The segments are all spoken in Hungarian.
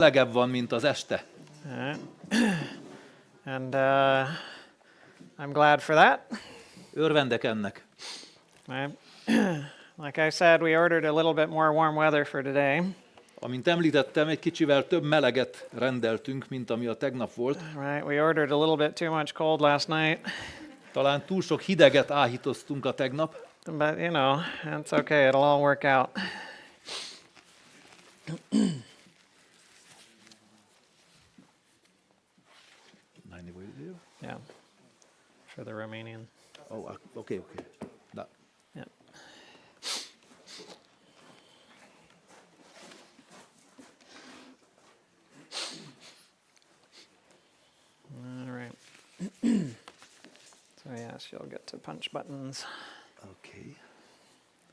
Melegebb van, mint az este. And I'm glad for that. Örvendek ennek. Right? Like I said, we ordered a little bit more warm weather for today. Amint említettem, egy kicsivel több meleget rendeltünk, mint ami a tegnap volt. Right? We ordered a little bit too much cold last night. Talán túl sok hideget áhítoztunk a tegnap. But, you know, it's okay. It'll all work out. Yeah, for the Romanian. Oh, okay. Da. Yeah. All right. So yes, you'll get to punch buttons. Okay.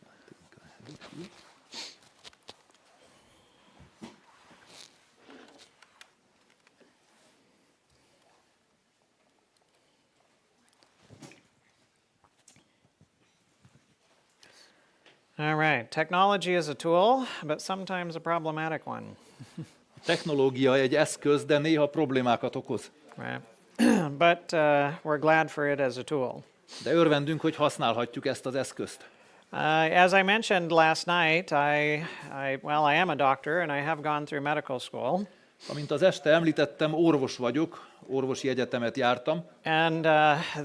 I think I have it here. All right. Technology is a tool, but sometimes a problematic one. A technológia egy eszköz, de néha problémákat okoz. Right. But we're glad for it as a tool. De örvendünk, hogy használhatjuk ezt az eszközt. As I mentioned last night, I am a doctor and I have gone through medical school. Amint az este említettem, orvos vagyok, orvosi egyetemet jártam. And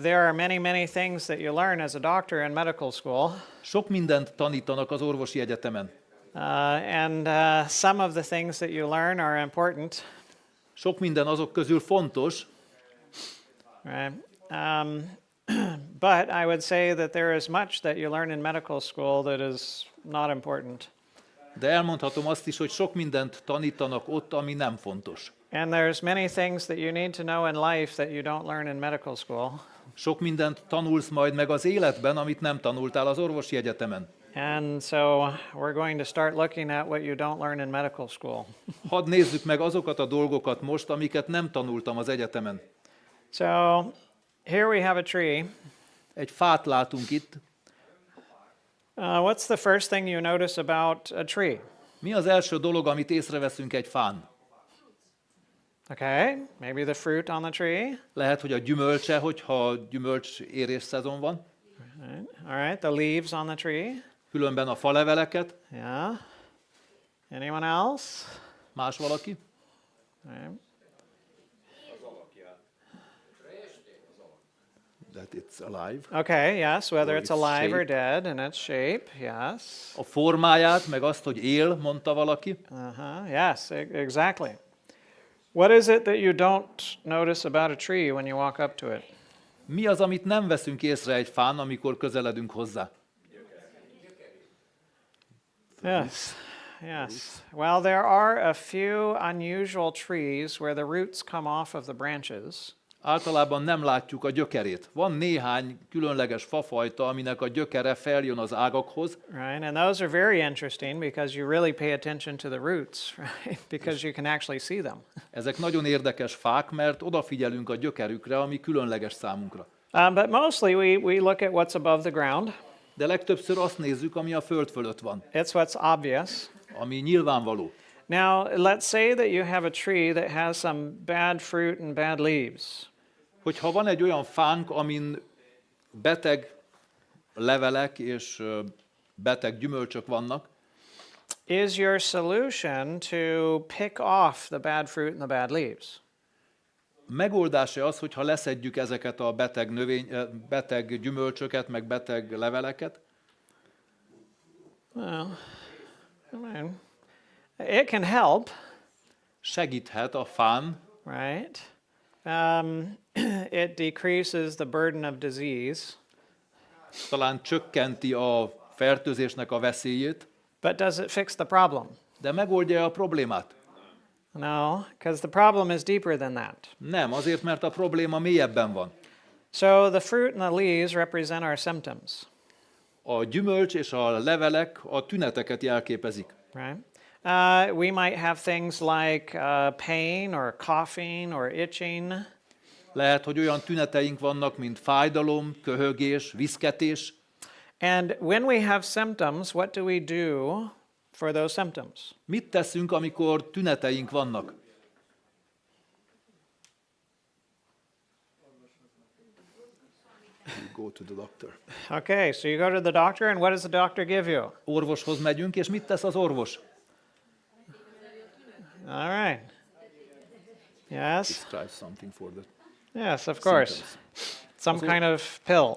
there are many things that you learn as a doctor in medical school. Sok mindent tanítanak az orvosi egyetemen. And some of the things that you learn are important. Sok minden azok közül fontos. Right. But I would say that there is much that you learn in medical school that is not important. De elmondhatom azt is, hogy sok mindent tanítanak ott, ami nem fontos. And there's many things that you need to know in life that you don't learn in medical school. Sok mindent tanulsz majd meg az életben, amit nem tanultál az orvosi egyetemen. And so we're going to start looking at what you don't learn in medical school. Hadd nézzük meg azokat a dolgokat most, amiket nem tanultam az egyetemen. So here we have a tree. Egy fát látunk itt. What's the first thing you notice about a tree? Mi az első dolog, amit észreveszünk egy fán? Okay, maybe the fruit on the tree. Lehet, hogy a gyümölcse, hogyha gyümölcs érés szezon van. All right, the leaves on the tree. Különben a faleveleket. Yeah. Anyone else? Más valaki? Right. That it's alive. Okay, yes, whether Or it's its alive or shape. dead, and its shape, yes. A formáját, meg azt, hogy él, mondta valaki. Yes, exactly. What is it that you don't notice about a tree when you walk up to it? Mi az, amit nem veszünk észre egy fán, amikor közeledünk hozzá? Yes. Well, there are a few unusual trees where the roots come off of the branches. Általában nem látjuk a gyökerét. Van néhány különleges fafajta, aminek a gyökere feljön az ágakhoz. Right, and those are very interesting because you really pay attention to the roots, right? Because you can actually see them. Ezek nagyon érdekes fák, mert odafigyelünk a gyökerükre, ami különleges számunkra. But mostly we look at what's above the ground. De legtöbbször azt nézzük, ami a föld fölött van. It's what's obvious. Ami nyilvánvaló. Now, let's say that you have a tree that has some bad fruit and bad leaves. Hogyha van egy olyan fánk, amin beteg levelek és beteg gyümölcsök vannak, Is your solution to pick off the bad fruit and the bad leaves? megoldása az, hogyha leszedjük ezeket a beteg gyümölcsöket, meg beteg leveleket? Well, I mean, it can help, Segíthet a fán, right? It decreases the burden of disease. talán csökkenti a fertőzésnek a veszélyét, But does it fix the problem? de megoldja a problémát? No, because the problem is deeper than that. Nem, azért, mert a probléma mélyebben van. So the fruit and the leaves represent our symptoms, A gyümölcs és a levelek a tüneteket jelképezik. right? We might have things like pain or coughing or itching. Lehet, hogy olyan tüneteink vannak, mint fájdalom, köhögés, viszketés. And when we have symptoms, what do we do for those symptoms? Mit teszünk, amikor tüneteink vannak? You go to the doctor. Okay, so you go to the doctor, and what does the doctor give you? Orvoshoz megyünk, és mit tesz az orvos? All right. Yes. Prescribe something for the Yes, of course. symptoms. Some kind of pill,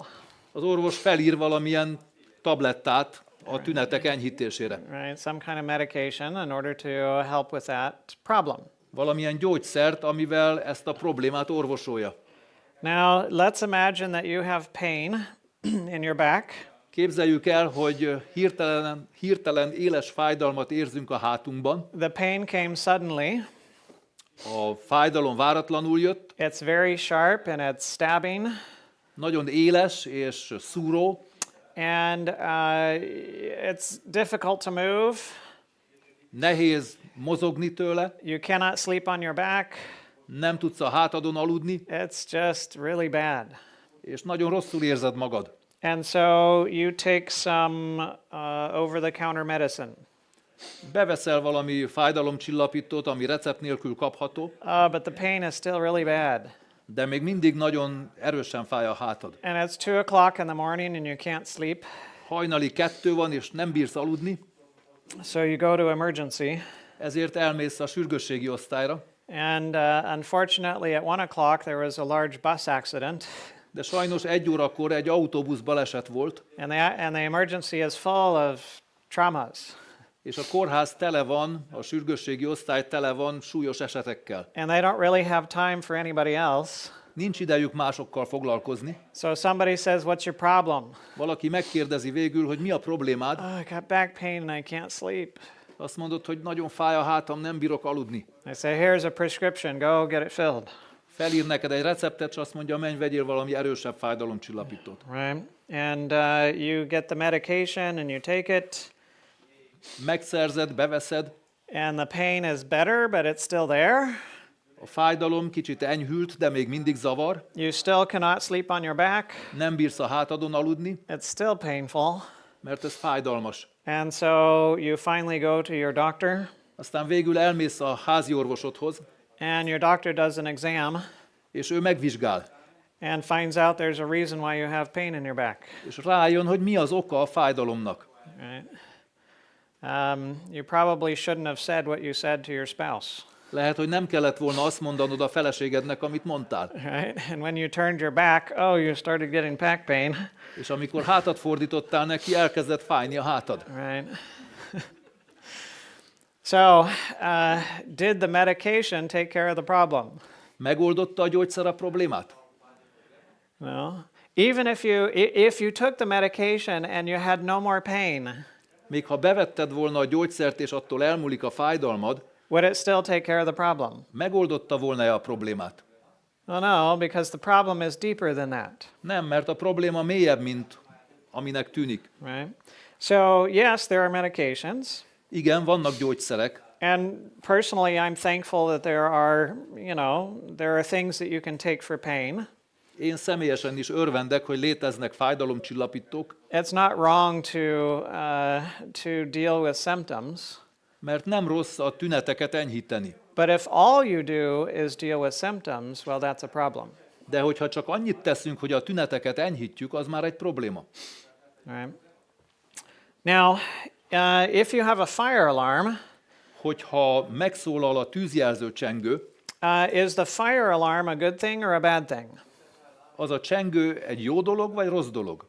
Az orvos felír valamilyen tablettát a tünetek enyhítésére. right? Some kind of medication in order to help with that problem. Valamilyen gyógyszert, amivel ezt a problémát orvosolja. Now, let's imagine that you have pain in your back, Képzeljük el, hogy hirtelen éles fájdalmat érzünk a hátunkban. the pain came suddenly, A fájdalom váratlanul jött, it's very sharp and it's stabbing, nagyon éles és szúró, and it's difficult to move. nehéz mozogni tőle, You cannot sleep on your back. nem tudsz a hátadon aludni, It's just really bad. és nagyon rosszul érzed magad. And so you take some over-the-counter medicine. Beveszel valami fájdalomcsillapítót, ami recept nélkül kapható, But the pain is still really bad. de még mindig nagyon erősen fáj a hátad. And it's 2 o'clock in the morning and you can't sleep. Hajnali 2 van, és nem bírsz aludni, So you go to emergency. ezért elmész a sürgősségi osztályra, And unfortunately, at 1 o'clock, there was a large bus accident. de sajnos 1 órakor egy autóbusz baleset volt, And the emergency is full of traumas. és a kórház tele van, a sürgősségi osztály tele van súlyos esetekkel. And they don't really have time for anybody else. Nincs idejük másokkal foglalkozni. So somebody says, "What's your problem?" Valaki megkérdezi végül, hogy mi a problémád. "Oh, I got back pain and I can't sleep." Azt mondod, hogy nagyon fáj a hátam, nem bírok aludni. They say, "Here's a prescription. Go get it filled." Felír neked egy receptet, és azt mondja, menj, vegyél valami erősebb fájdalomcsillapítót. Right? And you get the medication and you take it, Megszerzed, beveszed, and the pain is better, but it's still there. a fájdalom kicsit enyhült, de még mindig zavar. You still cannot sleep on your back. Nem bírsz a hátadon aludni, It's still painful. mert ez fájdalmas. And so you finally go to your doctor, Aztán végül elmész a házi orvosodhoz, and your doctor does an exam és ő megvizsgál. and finds out there's a reason why you have pain in your back. És rájön, hogy mi az oka a fájdalomnak. Right? You probably shouldn't have said what you said to your spouse. Lehet, hogy nem kellett volna azt mondanod a feleségednek, amit mondtál. Right? And when you turned your back, oh, you started getting back pain. És amikor hátat fordítottál neki, elkezdett fájni a hátad. Right? So, did the medication take care of the problem? Megoldotta a gyógyszer a problémát? No. Even if you took the medication and you had no more pain, Még ha bevetted volna a gyógyszert, és attól elmúlik a fájdalmad, would it still take care of the problem? megoldotta volna-e a problémát? Well, no, because the problem is deeper than that. Nem, mert a probléma mélyebb, mint aminek tűnik. Right? So, yes, there are medications. Igen, vannak gyógyszerek, And personally, I'm thankful that there are things that you can take for pain. én személyesen is örvendek, hogy léteznek fájdalomcsillapítók, It's not wrong to deal with symptoms, mert nem rossz a tüneteket enyhíteni. but if all you do is deal with symptoms, well, that's a problem. De hogyha csak annyit teszünk, hogy a tüneteket enyhítjük, az már egy probléma. Right? Now, if you have a fire alarm, Hogyha megszólal a tűzjelző csengő, is the fire alarm a good thing or a bad thing? az a csengő egy jó dolog, vagy rossz dolog?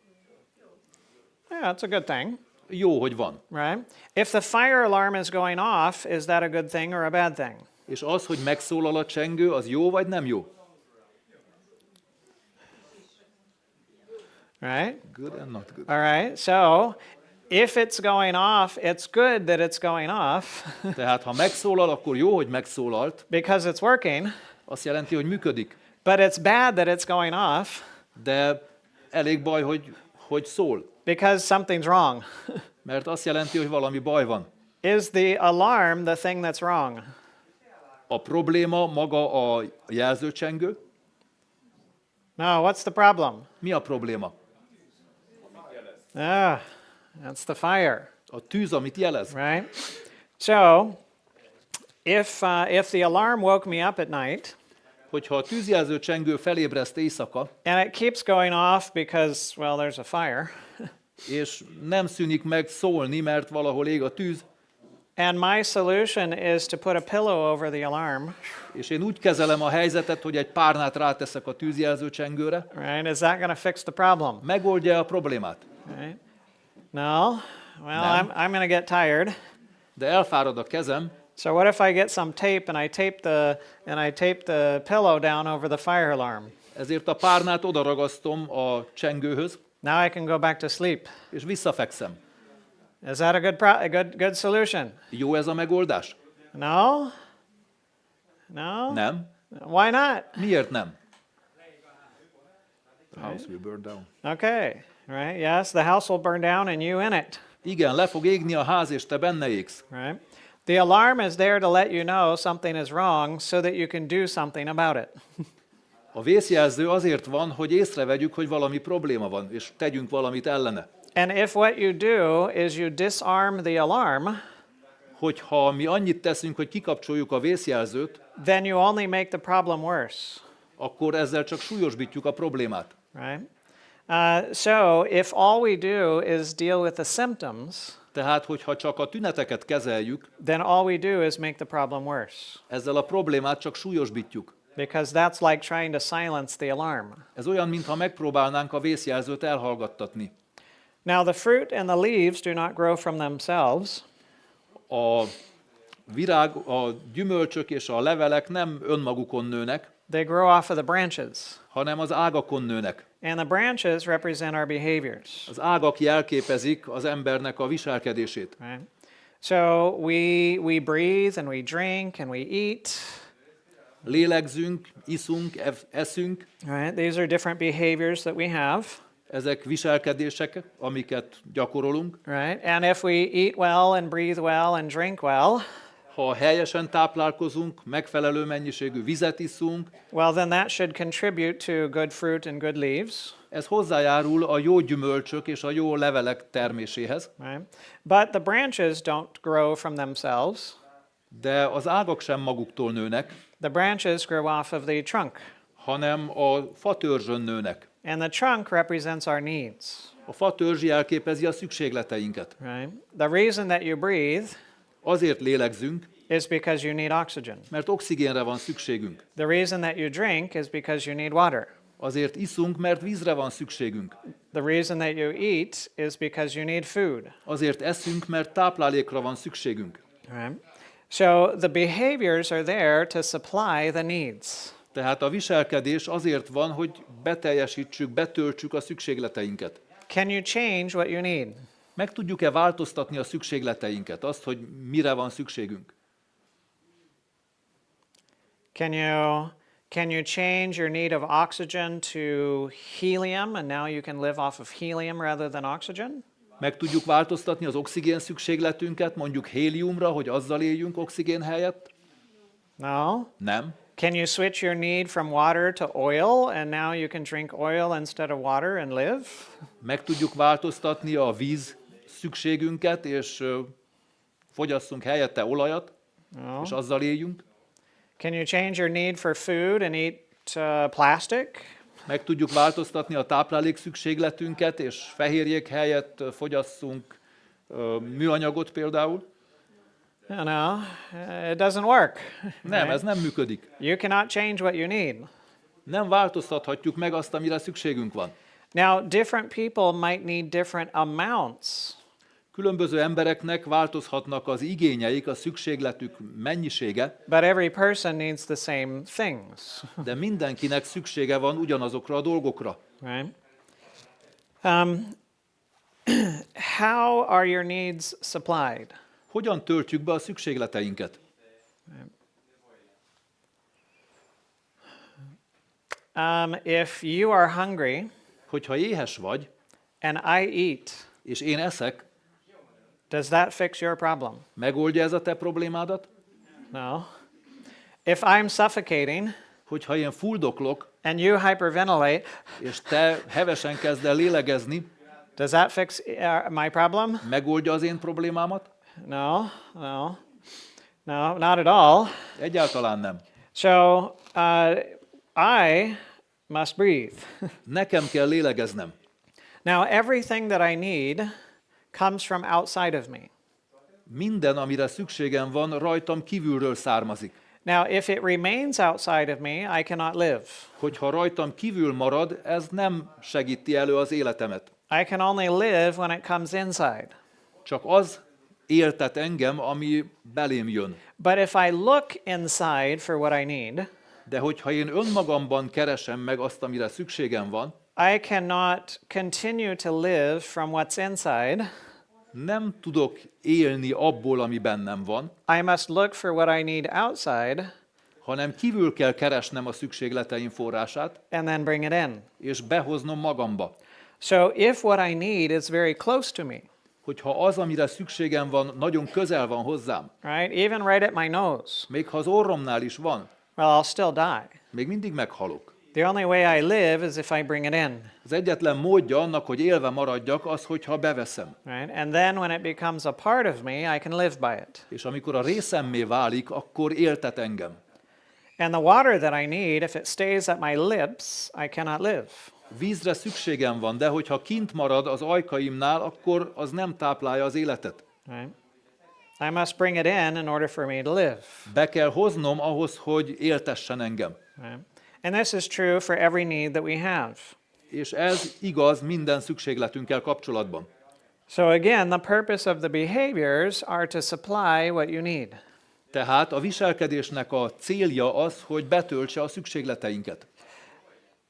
Yeah, it's a good thing, Jó, hogy van. right? If the fire alarm is going off, is that a good thing or a bad thing? És az, hogy megszólal a csengő, az jó, vagy nem jó? Right? Good and not good. All right. So, if it's going off, it's good that it's going off Tehát, ha megszólal, akkor jó, hogy megszólalt. because it's working, Azt jelenti, hogy működik. but it's bad that it's going off De elég baj, hogy szól. because something's wrong. Mert azt jelenti, hogy valami baj van. Is the alarm the thing that's wrong? A probléma maga a jelzőcsengő. No, what's the problem? Mi a probléma? That's the fire. A tűz, amit jelez. right? So, if the alarm woke me up at night, Hogyha a tűzjelző csengő felébreszt éjszaka, and it keeps going off because, well, there's a fire, és nem szűnik meg szólni, mert valahol ég a tűz, and my solution is to put a pillow over the alarm, és én úgy kezelem a helyzetet, hogy egy párnát ráteszek a tűzjelző csengőre, right? Is that going to fix the problem? megoldja a problémát. Right? No. Well, No. I'm going to get tired. De elfárad a kezem, So what if I get some tape and I tape the pillow down over the fire alarm? ezért a párnát odaragasztom a csengőhöz, Now I can go back to sleep. és visszafekszem. Is that a good solution? Jó ez a megoldás? No? No? Nem. Why not? Miért nem? The house will burn down. Okay, right? Yes, the house will burn down and you in it, Igen, le fog égni a ház, és te benne égsz. right? The alarm is there to let you know something is wrong so that you can do something about it. A vészjelző azért van, hogy észrevegyük, hogy valami probléma van, és tegyünk valamit ellene. And if what you do is you disarm the alarm, Hogyha mi annyit teszünk, hogy kikapcsoljuk a vészjelzőt, then you only make the problem worse, akkor ezzel csak súlyosbítjuk a problémát. right? So if all we do is deal with the symptoms, Tehát, hogyha csak a tüneteket kezeljük, then all we do is make the problem worse, ezzel a problémát csak súlyosbítjuk. because that's like trying to silence the alarm. Ez olyan, mintha megpróbálnánk a vészjelzőt elhallgattatni. Now the fruit and the leaves do not grow from themselves, A virág, a gyümölcsök és a levelek nem önmagukon nőnek, they grow off of the branches. hanem az ágakon nőnek. And the branches represent our behaviors, Az ágak jelképezik az embernek a viselkedését. right? So we breathe and we drink and we eat, Lélegzünk, iszunk, eszünk, right? These are different behaviors that we have, ezek viselkedések, amiket gyakorolunk. right? And if we eat well and breathe well and drink well, Ha helyesen táplálkozunk, megfelelő mennyiségű vizet iszunk, well, then that should contribute to good fruit and good leaves, ez hozzájárul a jó gyümölcsök és a jó levelek terméséhez, right? But the branches don't grow from themselves. de az ágak sem maguktól nőnek, The branches grow off of the trunk, hanem a fatörzsön nőnek. and the trunk represents our needs, A fatörzs jelképezi a szükségleteinket. right? The reason that you breathe Azért lélegzünk, is because you need oxygen. mert oxigénre van szükségünk. The reason that you drink is because you need water. Azért iszunk, mert vízre van szükségünk. The reason that you eat is because you need food. Azért eszünk, mert táplálékra van szükségünk. Right? So the behaviors are there to supply the needs. Tehát a viselkedés azért van, hogy beteljesítsük, betöltsük a szükségleteinket. Can you change what you need? Meg tudjuk-e változtatni a szükségleteinket, azt, hogy mire van szükségünk? Can you change your need of oxygen to helium and now you can live off of helium rather than oxygen? Meg tudjuk változtatni az oxigén szükségletünket, mondjuk héliumra, hogy azzal éljünk oxigén helyett? No. Nem. Can you switch your need from water to oil and now you can drink oil instead of water and live? Meg tudjuk változtatni a víz szükségünket, és fogyasszunk helyette olajat, No. és azzal éljünk. Can you change your need for food and eat plastic? Meg tudjuk változtatni a táplálék szükségletünket, és fehérjék helyett fogyasszunk műanyagot például. No, it doesn't work. Nem, ez nem működik. You cannot change what you need. Nem változtathatjuk meg azt, amire szükségünk van. Now, different people might need different amounts. Különböző embereknek változhatnak az igényeik, a szükségletük mennyisége, But every person needs the same things, de mindenkinek szüksége van ugyanazokra a dolgokra. right? How are your needs supplied? Hogyan töltjük be a szükségleteinket? If you are hungry Hogyha éhes vagy, and I eat, és én eszek, does that fix your problem? megoldja ez a te problémádat? No. If I'm suffocating Hogyha én fuldoklok, and you hyperventilate, és te hevesen kezd el lélegezni, Does that fix my problem? Megoldja az én problémámat? No, not at all. Egyáltalán nem. So I must breathe. Nekem kell lélegeznem. Now, everything that I need comes from outside of me. Minden, amire szükségem van, rajtam kívülről származik. Now, if it remains outside of me, I cannot live. Hogyha rajtam kívül marad, ez nem segíti elő az életemet. I can only live when it comes inside. Csak az éltet engem, ami belém jön. But if I look inside for what I need, De hogyha én önmagamban keresem meg azt, amire szükségem van, I cannot continue to live from what's inside. nem tudok élni abból, ami bennem van, I must look for what I need outside hanem kívül kell keresnem a szükségleteim forrását, and then bring it in. és behoznom magamba. So if what I need is very close to me, Hogyha az, amire szükségem van, nagyon közel van hozzám, right? Even right at my nose, még ha az orromnál is van, well, I'll still die. még mindig meghalok. The only way I live is if I bring it in, Az egyetlen módja annak, hogy élve maradjak, az, hogyha beveszem. right? And then when it becomes a part of me, I can live by it. És amikor a részemmé válik, akkor éltet engem. And the water that I need, if it stays at my lips, I cannot live. Vízre szükségem van, de hogyha kint marad az ajkaimnál, akkor az nem táplálja az életet. Right? I must bring it in order for me to live. Be kell hoznom ahhoz, hogy éltessen engem. Right? And this is true for every need that we have. És ez igaz minden szükségletünkkel kapcsolatban. So again, the purpose of the behaviors are to supply what you need. Tehát a viselkedésnek a célja az, hogy betöltse a szükségleteinket.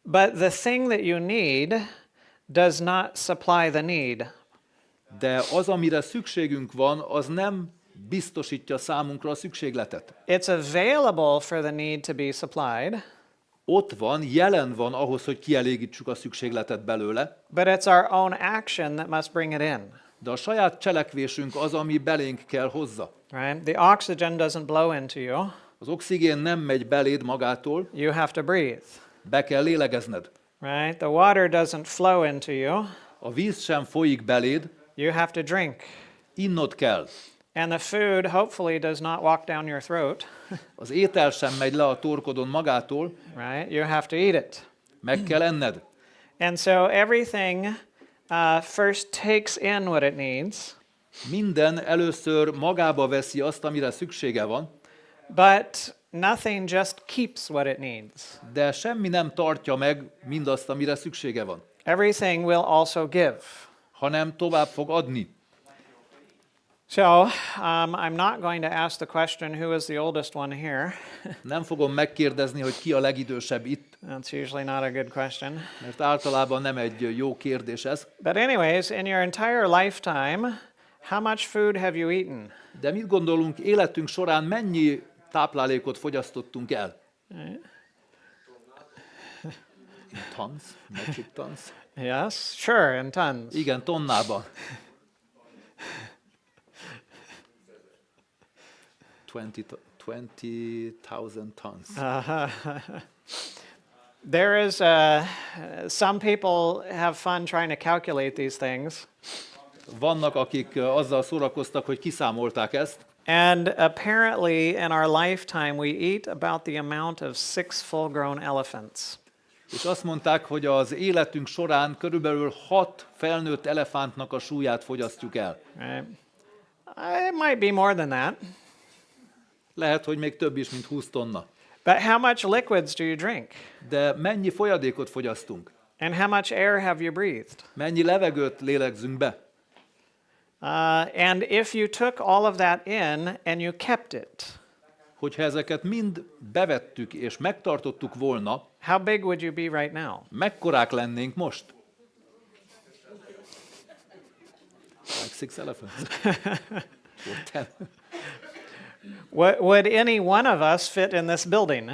But the thing that you need does not supply the need. De az, amire szükségünk van, az nem biztosítja számunkra a szükségletet. It's available for the need to be supplied, Ott van, jelen van ahhoz, hogy kielégítsük a szükségletet belőle, but it's our own action that must bring it in. de a saját cselekvésünk az, ami belénk kell hozza. Right? The oxygen doesn't blow into you. Az oxigén nem megy beléd magától, You have to breathe. be kell lélegezned. Right? The water doesn't flow into you. A víz sem folyik beléd, You have to drink. innod kell. And the food hopefully does not walk down your throat. Az étel sem megy le a torkodon magától, Right? You have to eat it. meg kell enned. And so everything first takes in what it needs, Minden először magába veszi azt, amire szüksége van, but nothing just keeps what it needs. de semmi nem tartja meg mindazt, amire szüksége van, Everything will also give. hanem tovább fog adni. So I'm not going to ask the question, who is the oldest one here? Nem fogom megkérdezni, hogy ki a legidősebb itt, That's usually not a good question. mert általában nem egy jó kérdés ez. But anyways, in your entire lifetime, how much food have you eaten? De mit gondolunk, életünk során mennyi táplálékot fogyasztottunk el? In tons? Metric tons? Yes, sure, in tons. Igen, tonnában. 20,000 tons. There is, some people have fun trying to calculate these things. Vannak, akik azzal szórakoztak, hogy kiszámolták ezt, And apparently in our lifetime we eat about the amount of 6 full-grown elephants. és azt mondták, hogy az életünk során körülbelül 6 felnőtt elefántnak a súlyát fogyasztjuk el. Right? It might be more than that. Lehet, hogy még több is, mint 20 tonna. But how much liquids do you drink? De mennyi folyadékot fogyasztunk? And how much air have you breathed? Mennyi levegőt lélegzünk be? And if you took all of that in and you kept it, Hogyha ezeket mind bevettük és megtartottuk volna, how big would you be right now? mekkorák lennénk most? Like 6 elephants. Or 10. Would any one of us fit in this building?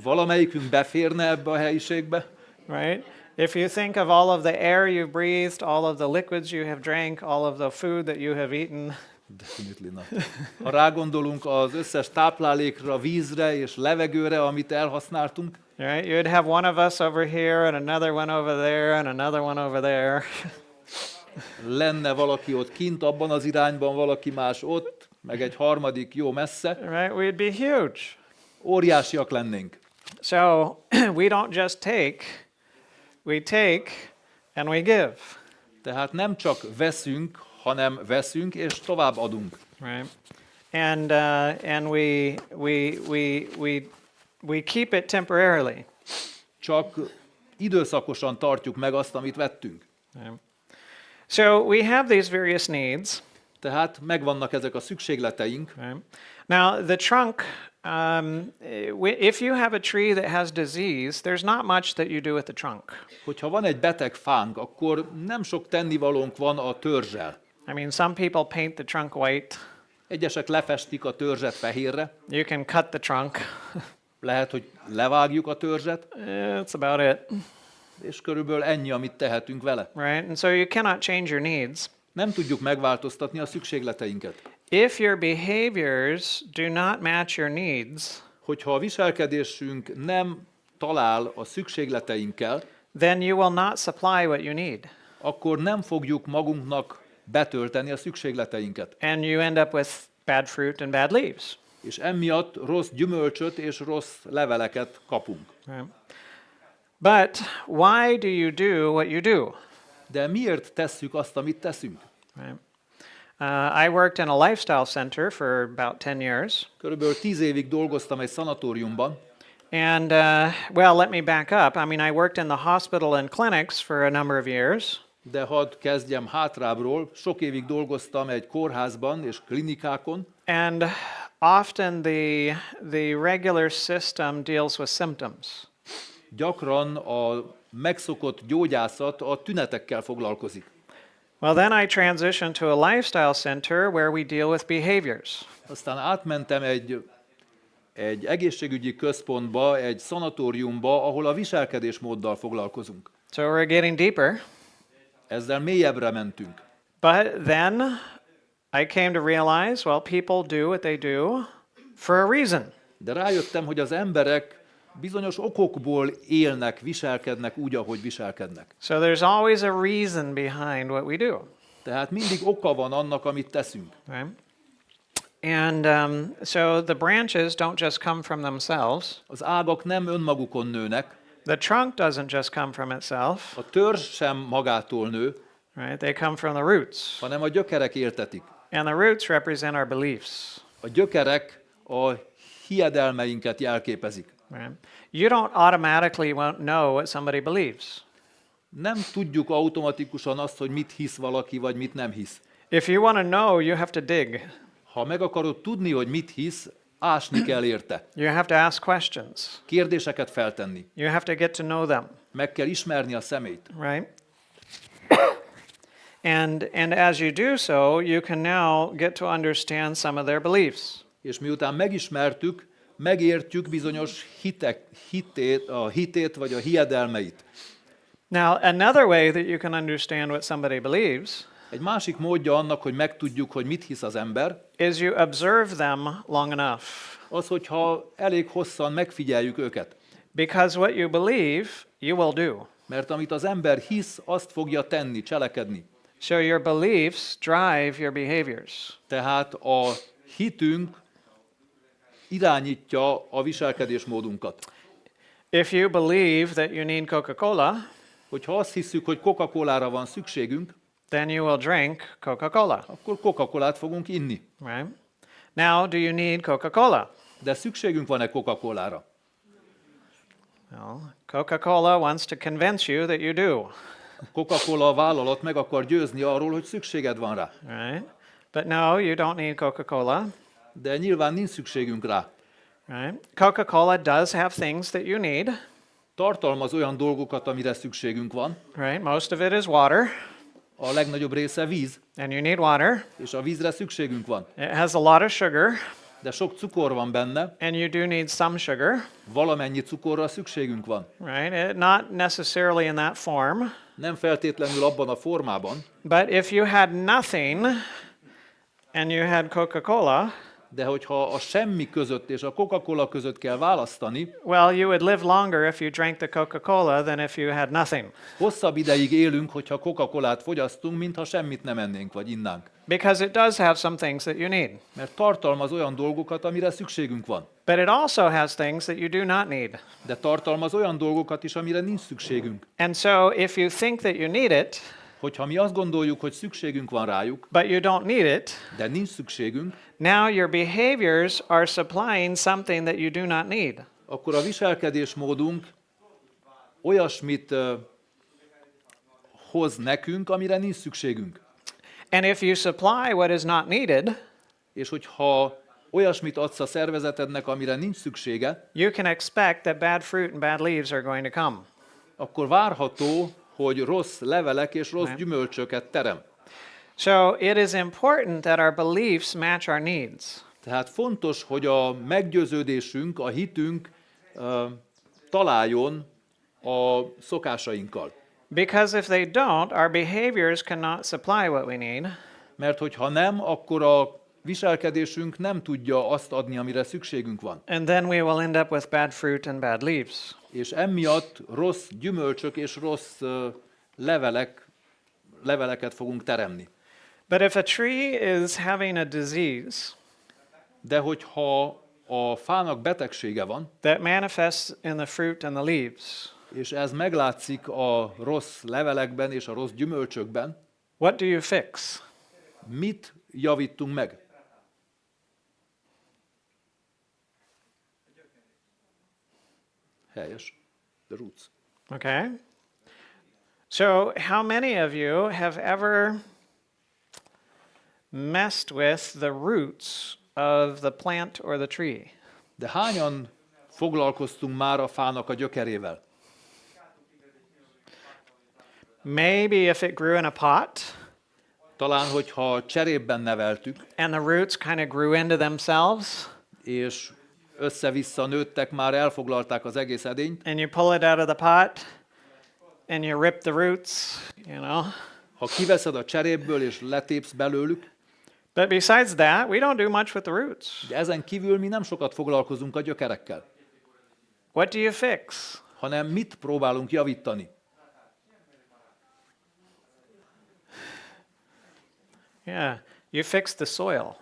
Valamelyikünk beférne ebbe a helyiségbe? Right? If you think of all of the air you've breathed, all of the liquids you have drank, all of the food that you have eaten, Definitely not. Ha rágondolunk az összes táplálékra, vízre és levegőre, amit elhasználtunk, right? You'd have one of us over here and another one over there and another one over there. lenne valaki ott kint abban az irányban, valaki más ott, meg egy harmadik jó messze, right? We'd be huge. óriásiak lennénk. So we don't just take, we take and we give, Tehát nem csak veszünk, hanem veszünk és tovább adunk. right? And we keep it temporarily. Csak időszakosan tartjuk meg azt, amit vettünk. Right? So we have these various needs. Tehát megvannak ezek a szükségleteink. Right? Now the trunk, if you have a tree that has disease, there's not much that you do with the trunk. Hogyha van egy beteg fánk, akkor nem sok tennivalónk van a törzsel. I mean, some people paint the trunk white. Egyesek lefestik a törzset fehérre. You can cut the trunk. Lehet, hogy levágjuk a törzset, That's about it, és körülbelül ennyi, amit tehetünk vele. right? And so you cannot change your needs. Nem tudjuk megváltoztatni a szükségleteinket. If your behaviors do not match your needs, Hogyha a viselkedésünk nem talál a szükségleteinkkel, then you will not supply what you need. akkor nem fogjuk magunknak betölteni a szükségleteinket. And you end up with bad fruit and bad leaves. És emiatt rossz gyümölcsöt és rossz leveleket kapunk. Right? But why do you do what you do? De miért tesszük azt, amit teszünk? Right? I worked in a lifestyle center for about 10 years. Körülbelül 10 évig dolgoztam egy szanatóriumban, And, well, let me back up. I mean, I worked in the hospital and clinics for a number of years. de hadd kezdjem hátrábról. Sok évig dolgoztam egy kórházban és klinikákon, And often the regular system deals with symptoms. gyakran a megszokott gyógyászat a tünetekkel foglalkozik. Well, then I transitioned to a lifestyle center where we deal with behaviors. Aztán átmentem egy egészségügyi központba, egy szanatóriumba, ahol a viselkedésmóddal foglalkozunk. So we're getting deeper. Ezzel mélyebbre mentünk. But then I came to realize, well, people do what they do for a reason. De rájöttem, hogy az emberek bizonyos okokból élnek, viselkednek úgy, ahogy viselkednek. So there's always a reason behind what we do. Tehát mindig oka van annak, amit teszünk. Right? And so the branches don't just come from themselves. Az ágak nem önmagukon nőnek, The trunk doesn't just come from itself, a törzs sem magától nő, right? They come from the roots. hanem a gyökerek éltetik. And the roots represent our beliefs. A gyökerek a hiedelmeinket jelképezik. Right? You don't automatically know what somebody believes. Nem tudjuk automatikusan azt, hogy mit hisz valaki, vagy mit nem hisz. If you want to know, you have to dig. Ha meg akarod tudni, hogy mit hisz, ásni kell érte. You have to ask questions. Kérdéseket feltenni. You have to get to know them, Meg kell ismerni a szemét. right? And as you do so, you can now get to understand some of their beliefs. És miután megismertük, megértjük bizonyos hitét vagy a hiedelmeit. Now, another way that you can understand what somebody believes Egy másik módja annak, hogy megtudjuk, hogy mit hisz az ember, is you observe them long enough. az, hogyha elég hosszan megfigyeljük őket. Because what you believe, you will do. Mert amit az ember hisz, azt fogja tenni, cselekedni. So your beliefs drive your behaviors. Tehát a hitünk irányítja a viselkedésmódunkat. If you believe that you need Coca-Cola, Hogyha azt hiszük, hogy Coca-Colára van szükségünk, then you will drink Coca-Cola, akkor Coca-Colát fogunk inni. right? Now, do you need Coca-Cola? De szükségünk van-e Coca-Colára? Well, Coca-Cola wants to convince you that you do, A Coca-Cola vállalat meg akar győzni arról, hogy szükséged van rá. right? But no, you don't need Coca-Cola, De nyilván nincs szükségünk rá. right? Coca-Cola does have things that you need, Tartalmaz olyan dolgokat, amire szükségünk van. right? Most of it is water, A legnagyobb része víz, and you need water. és a vízre szükségünk van. It has a lot of sugar, De sok cukor van benne, and you do need some sugar, valamennyi cukorra szükségünk van. right? Not necessarily in that form, Nem feltétlenül abban a formában, but if you had nothing and you had Coca-Cola, De hogyha a semmi között és a Coca-Cola között kell választani, well, you would live longer if you drank the Coca-Cola than if you had nothing. hosszabb ideig élünk, hogyha Coca-Colát fogyasztunk, mintha semmit nem ennénk vagy innánk. Because it does have some things that you need. Mert tartalmaz olyan dolgokat, amire szükségünk van. But it also has things that you do not need. De tartalmaz olyan dolgokat is, amire nincs szükségünk. And so if you think that you need it, Hogyha mi azt gondoljuk, hogy szükségünk van rájuk, but you don't need it, de nincs szükségünk, now your behaviors are supplying something that you do not need. akkor a viselkedésmódunk olyasmit hoz nekünk, amire nincs szükségünk. And if you supply what is not needed, És hogyha olyasmit adsz a szervezetednek, amire nincs szüksége, you can expect that bad fruit and bad leaves are going to come. akkor várható, hogy rossz levelek és rossz Nem. gyümölcsöket terem. So it is important that our beliefs match our needs. Tehát fontos, hogy a meggyőződésünk, a hitünk találjon a szokásainkkal. Because if they don't, our behaviors cannot supply what we need. Mert hogyha nem, akkor a viselkedésünk nem tudja azt adni, amire szükségünk van. And then we will end up with bad fruit and bad leaves. És emiatt rossz gyümölcsök és rossz leveleket fogunk teremni. But if a tree is having a disease De hogyha a fának betegsége van, that manifests in the fruit and the leaves, és ez meglátszik a rossz levelekben és a rossz gyümölcsökben, what do you fix? mit javítunk meg? Helyes. The roots. Okay. So, how many of you have ever messed with the roots of the plant or the tree? De hányan foglalkoztunk már a fának a gyökerével? Maybe if it grew in a pot Talán, hogyha cserépben neveltük, and the roots kind of grew into themselves, és össze-vissza nőttek, már elfoglalták az egész edényt. and you pull it out of the pot and you rip the roots, you know. Ha kiveszed a cserépből és letépsz belőlük, But besides that, we don't do much with the roots. de ezen kívül mi nem sokat foglalkozunk a gyökerekkel, What do you fix? hanem mit próbálunk javítani. Yeah, you fix the soil,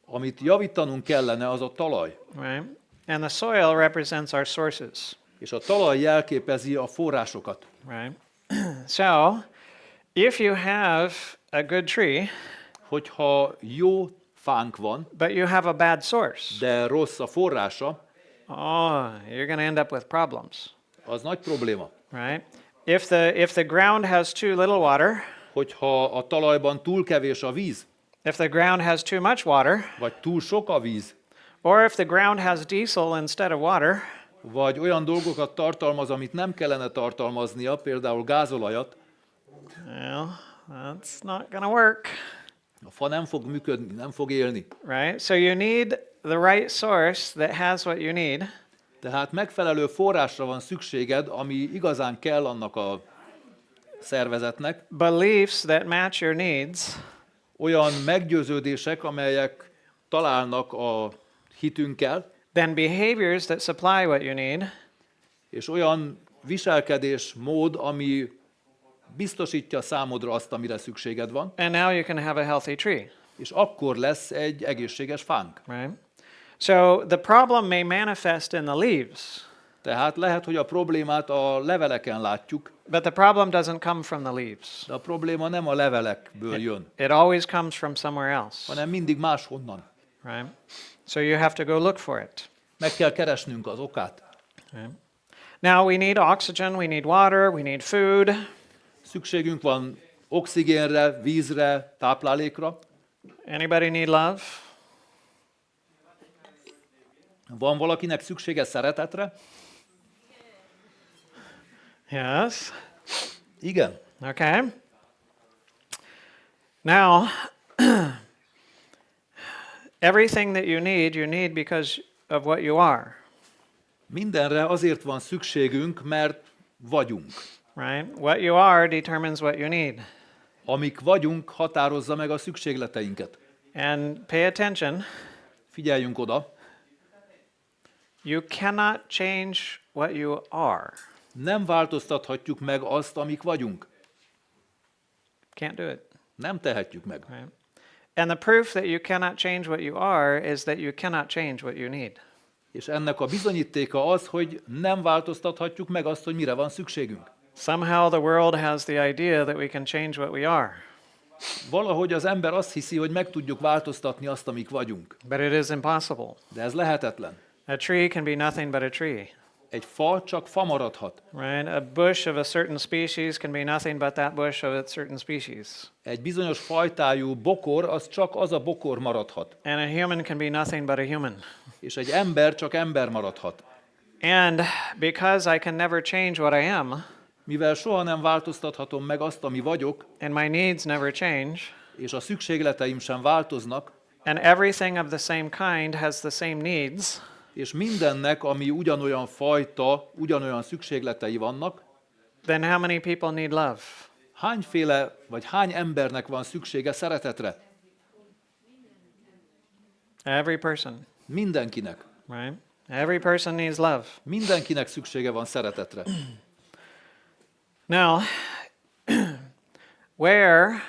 Amit javítanunk kellene, az a talaj. right? And the soil represents our sources, És a talaj jelképezi a forrásokat. right? So, if you have a good tree, Hogyha jó fánk van, but you have a bad source, de rossz a forrása, oh, you're going to end up with problems, az nagy probléma. right? If the ground has too little water, Hogyha a talajban túl kevés a víz, if the ground has too much water, vagy túl sok a víz, or if the ground has diesel instead of water, vagy olyan dolgokat tartalmaz, amit nem kellene tartalmaznia, például gázolajat, well, that's not going to work, a fa nem fog működni, nem fog élni. right? So you need the right source that has what you need. Tehát megfelelő forrásra van szükséged, ami igazán kell annak a szervezetnek, Beliefs that match your needs, olyan meggyőződések, amelyek találnak a hitünkkel, then behaviors that supply what you need, és olyan viselkedésmód, ami biztosítja számodra azt, amire szükséged van, and now you can have a healthy tree, és akkor lesz egy egészséges fánk. right? So the problem may manifest in the leaves, Tehát lehet, hogy a problémát a leveleken látjuk, but the problem doesn't come from the leaves. de a probléma nem a levelekből jön, It always comes from somewhere else, hanem mindig máshonnan. right? So you have to go look for it. Meg kell keresnünk az okát. Right? Now we need oxygen, we need water, we need food. Szükségünk van oxigénre, vízre, táplálékra. Anybody need love? Van valakinek szüksége szeretetre? Yes. Igen. Okay. Now, everything that you need because of what you are, Mindenre azért van szükségünk, mert vagyunk. right? What you are determines what you need. Amik vagyunk, határozza meg a szükségleteinket. And pay attention. Figyeljünk oda. You cannot change what you are. Nem változtathatjuk meg azt, amik vagyunk. Can't do it. Nem tehetjük meg. Right? And the proof that you cannot change what you are is that you cannot change what you need. És ennek a bizonyítéka az, hogy nem változtathatjuk meg azt, hogy mire van szükségünk. Somehow the world has the idea that we can change what we are. Valahogy az ember azt hiszi, hogy meg tudjuk változtatni azt, amik vagyunk. But it is impossible. De ez lehetetlen. A tree can be nothing but a tree. Egy fa csak fa maradhat. Right? A bush of a certain species can be nothing but that bush of a certain species. Egy bizonyos fajtájú bokor, az csak az a bokor maradhat. And a human can be nothing but a human. És egy ember csak ember maradhat. And because I can never change what I am, Mivel soha nem változtathatom meg azt, ami vagyok, and my needs never change, és a szükségleteim sem változnak, and everything of the same kind has the same needs, és mindennek, ami ugyanolyan fajta, ugyanolyan szükségletei vannak, then how many people need love? hányféle, vagy hány embernek van szüksége szeretetre? Every person, Mindenkinek. right? Every person needs love. Mindenkinek szüksége van szeretetre. Now, where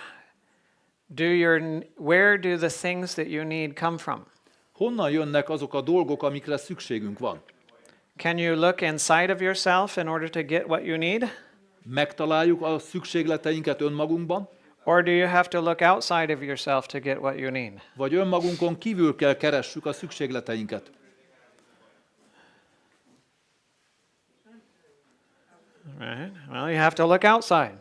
do the things that you need come from? Honnan jönnek azok a dolgok, amikre szükségünk van? Can you look inside of yourself in order to get what you need? Megtaláljuk a szükségleteinket önmagunkban, Or do you have to look outside of yourself to get what you need? vagy önmagunkon kívül kell keressük a szükségleteinket? Right? Well, you have to look outside.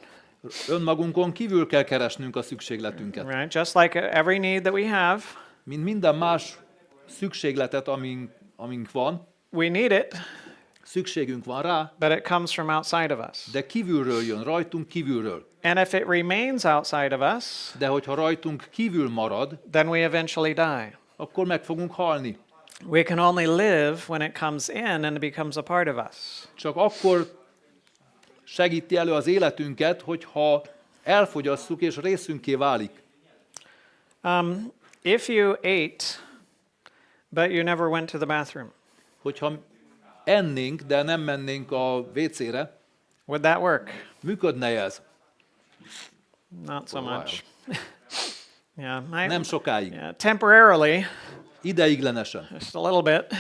Önmagunkon kívül kell keresnünk a szükségletünket. Right? Just like every need that we have, Mint minden más szükségletet, amink van, we need it, szükségünk van rá, but it comes from outside of us. de kívülről jön, rajtunk kívülről. And if it remains outside of us, De hogyha rajtunk kívül marad, then we eventually die. akkor meg fogunk halni. We can only live when it comes in and it becomes a part of us. Csak akkor segíti elő az életünket, hogyha elfogyasszuk és részünké válik. If you ate, but you never went to the bathroom, Hogyha ennénk, de nem mennénk a WC-re, would that work? működne ez? Not so For a much. Yeah, Nem sokáig. yeah, temporarily, Ideiglenesen. just a little bit,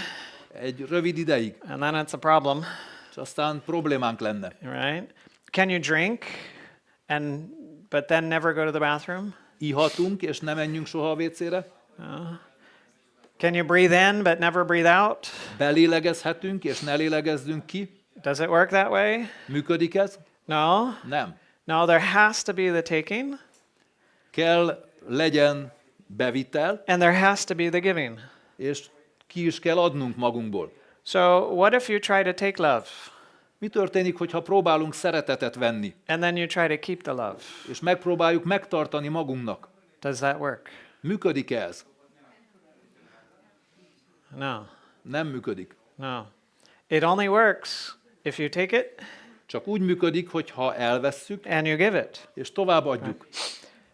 Egy rövid ideig. and then it's a problem, És aztán problémánk lenne. right? Can you drink but then never go to the bathroom? Ihatunk, és nem menjünk soha a WC-re. Can you breathe in but never breathe out? Belélegezhetünk, és ne lélegezzünk ki. Does it work that way? Működik ez? No. Nem. No, there has to be the taking, Kell legyen bevitel, and there has to be the giving. és ki is kell adnunk magunkból. So what if you try to take love, Mi történik, hogyha próbálunk szeretetet venni, and then you try to keep the love? és megpróbáljuk megtartani magunknak? Does that work? Működik ez? No. Nem működik. No. It only works if you take it Csak úgy működik, hogyha elvesszük, and you give it. és továbbadjuk.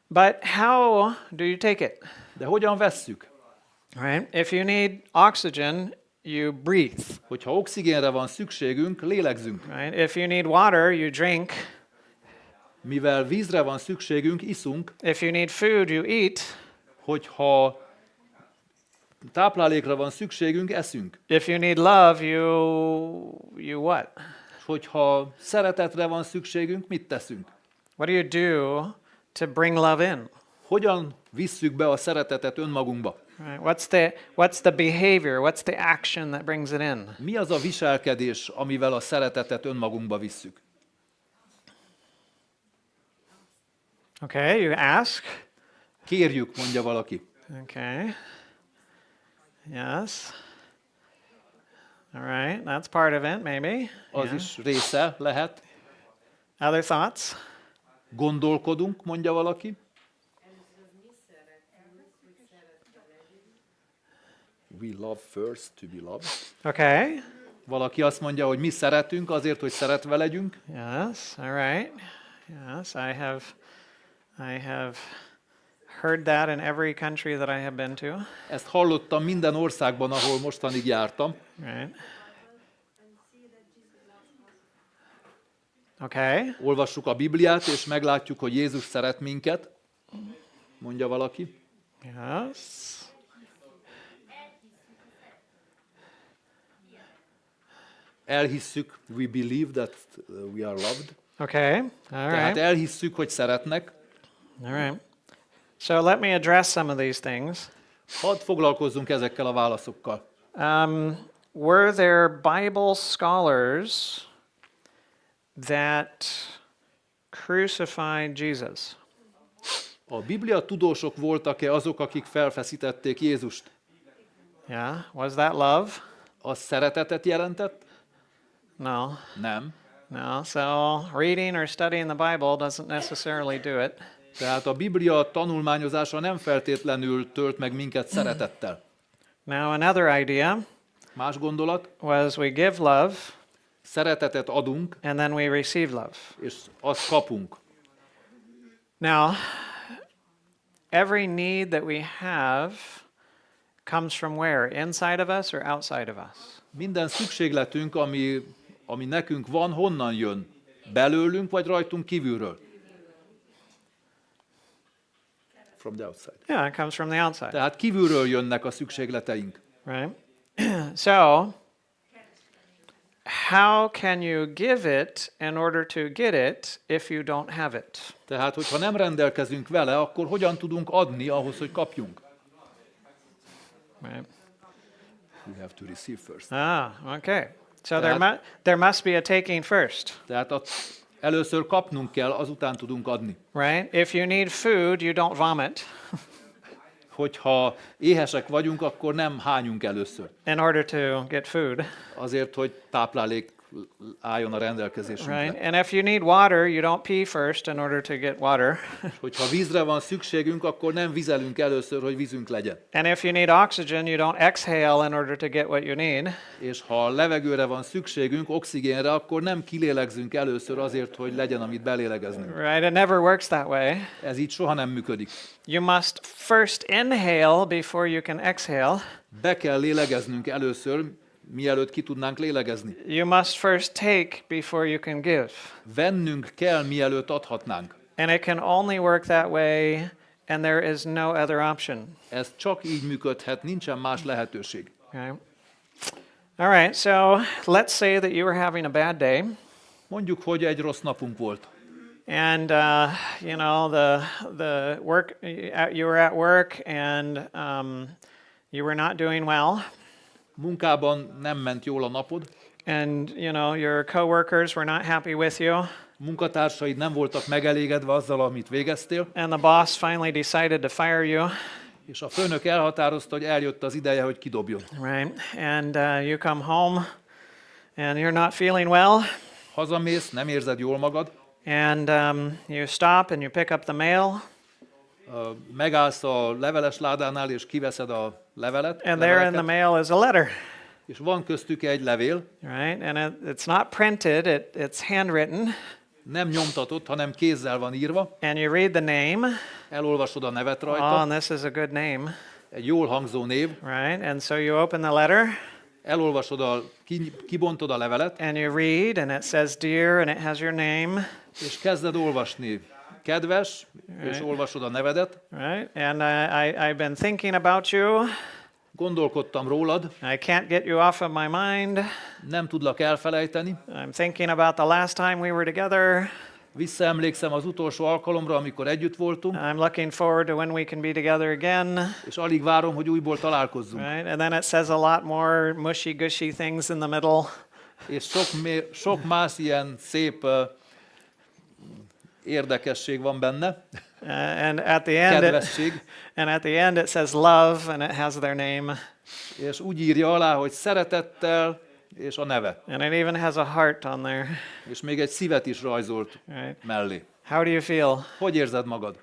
But how do you take it? De hogyan vesszük? Right? If you need oxygen, you breathe. Hogyha oxigénre van szükségünk, lélegzünk. Right? If you need water, you drink. Mivel vízre van szükségünk, iszunk. If you need food, you eat. Hogyha táplálékra van szükségünk, eszünk. If you need love, you what? Hogyha szeretetre van szükségünk, mit teszünk? What do you do to bring love in? Hogyan visszük be a szeretetet önmagunkba? Right? What's the behavior? What's the action that brings it in? Mi az a viselkedés, amivel a szeretetet önmagunkba visszük? Okay, you ask. Kérjük, mondja valaki. Okay. Yes. All right, that's part of it, maybe. Az Yeah. is része lehet. Other thoughts? Gondolkodunk, mondja valaki. We love first to be loved. Okay. Valaki azt mondja, hogy mi szeretünk azért, hogy szeretve legyünk. Yes. All right. Yes, I have heard that in every country that I have been to. Ezt hallottam minden országban, ahol mostanig jártam. Right. Okay. Olvassuk a Bibliát, és meglátjuk, hogy Jézus szeret minket, mondja valaki. Yes. Elhisszük, we believe that we are loved. Okay. All Tehát right. elhisszük, hogy szeretnek. All right. So let me address some of these things. Hadd foglalkozzunk ezekkel a válaszokkal. Were there Bible scholars that crucified Jesus? A Biblia tudósok voltak-e azok, akik felfeszítették Jézust? Yeah. Was that love? Az szeretetet jelentett? No. Nem. No. So reading or studying the Bible doesn't necessarily do it. Tehát a Biblia tanulmányozása nem feltétlenül tölt meg minket szeretettel. Now another idea Más gondolat, was we give love szeretetet adunk, and then we receive love. és azt kapunk. Now, every need that we have comes from where? Inside of us or outside of us? Minden szükségletünk, ami nekünk van, honnan jön? Belőlünk, vagy rajtunk kívülről? From the outside. Yeah, it comes from the outside, Tehát kívülről jönnek a szükségleteink. right? So, how can you give it in order to get it if you don't have it? Tehát, hogyha nem rendelkezünk vele, akkor hogyan tudunk adni ahhoz, hogy kapjunk? Right. You have to receive first. Okay. So Tehát- there must be a taking first, Tehát először kapnunk kell, azután tudunk adni. right? If you need food, you don't vomit Hogyha éhesek vagyunk, akkor nem hányunk először. in order to get food, Azért, hogy táplálék álljon a rendelkezésünkre. right? And if you need water, you don't pee first in order to get water. Hogyha vízre van szükségünk, akkor nem vizelünk először, hogy vízünk legyen. And if you need oxygen, you don't exhale in order to get what you need. És ha levegőre van szükségünk, oxigénre, akkor nem kilélegzünk először azért, hogy legyen, amit belélegeznünk. Right? It never works that way. Ez így soha nem működik. You must first inhale before you can exhale. Be kell lélegeznünk először, mielőtt ki tudnánk lélegezni. You must first take before you can give. Vennünk kell, mielőtt adhatnánk. And it can only work that way, and there is no other option. Ez csak így működhet, nincsen más lehetőség. Okay? All right, so let's say that you were having a bad day, Mondjuk, hogy egy rossz napunk volt. and you know the work you were at work, and you were not doing well, Munkában nem ment jól a napod, and you know your coworkers were not happy with you, munkatársaid nem voltak megelégedve azzal, amit végeztél, and the boss finally decided to fire you, és a főnök elhatározta, hogy eljött az ideje, hogy kidobjon. right? And you come home, and you're not feeling well, Hazamész, nem érzed jól magad, and you stop and you pick up the mail, megállsz a leveles ládánál, és kiveszed a levelet, and there in the leveleket, mail is a letter, és van köztük egy levél, right? And it's not printed; it's handwritten, nem nyomtatott, hanem kézzel van írva, and you read the name. elolvasod a nevet Oh, rajta, and this is a good name, egy jól hangzó név, right? And so you open the letter elolvasod, kibontod a levelet, and you read, and it says dear, and it has your name, és kezded olvasni. Kedves, és olvasod a nevedet, right? And I've been thinking about you. gondolkodtam rólad, I can't get you off of my mind. nem tudlak elfelejteni, I'm thinking about the last time we were together. visszaemlékszem az utolsó alkalomra, amikor együtt voltunk, I'm looking forward to when we can be together again, és alig várom, hogy újból találkozzunk. right? And then it says a lot more mushy-gushy things in the middle. És sok más ilyen szép érdekesség van benne, And at the end, kedvesség, it says love, and it has their name, és úgy írja alá, hogy szeretettel, és a neve. and it even has a heart on there, És még egy szívet is rajzolt right? mellé. How do you feel? Hogy érzed magad?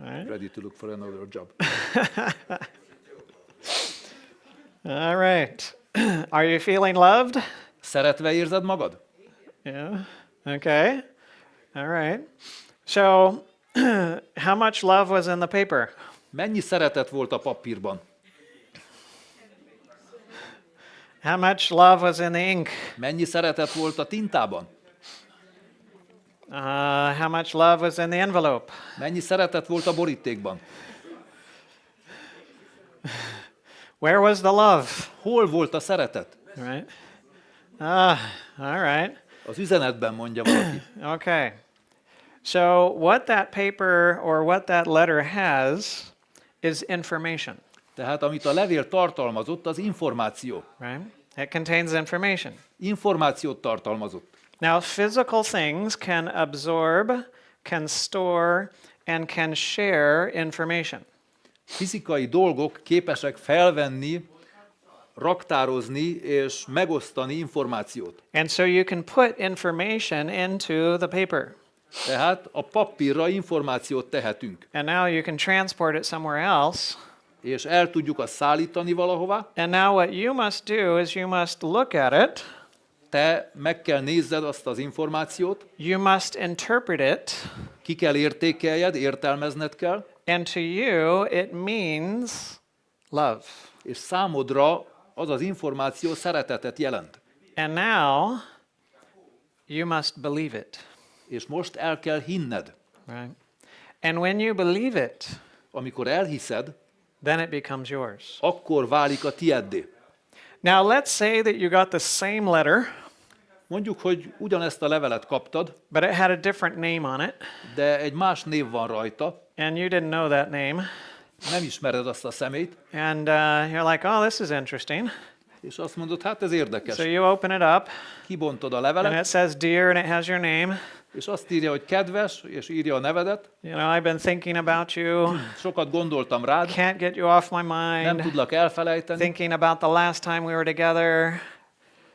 Right? Ready to look for another job. All right. Are you feeling loved? Szeretve érzed magad? Yeah. Okay. All right. So, how much love was in the paper? Mennyi szeretet volt a papírban? How much love was in the ink? Mennyi szeretet volt a tintában? How much love was in the envelope? Mennyi szeretet volt a borítékban? Where was the love? Hol volt a szeretet? Right? All right. Az üzenetben, mondja valaki. Okay. So, what that paper or what that letter has is information, Tehát amit a levél tartalmazott, az információ. right? It contains information. Információt tartalmazott. Now, physical things can absorb, can store, and can share information. Fizikai dolgok képesek felvenni, raktározni és megosztani információt. And so you can put information into the paper. Tehát a papírra információt tehetünk, And now you can transport it somewhere else. és el tudjuk azt szállítani valahova. And now what you must do is you must look at it. Te meg kell nézzed azt az információt, You must interpret it. ki kell értékeljed, értelmezned kell, And to you, it means love. és számodra az az információ szeretetet jelent. And now you must believe it. És most el kell hinned. Right? And when you believe it, Amikor elhiszed, then it becomes yours. akkor válik a tieddé. Now let's say that you got the same letter, Mondjuk, hogy ugyanezt a levelet kaptad, but it had a different name on it, de egy más név van rajta, and you didn't know that name, nem ismered azt a személyt, and you're like, oh, this is interesting. és azt mondod, hát ez érdekes. So you open it up, Kibontod a and levelet, it says dear, and it has your name. és azt írja, hogy kedves, és írja a nevedet. You know, I've been thinking about you, Sokat gondoltam rád, can't get you off my nem mind, tudlak elfelejteni. thinking about the last time we were together,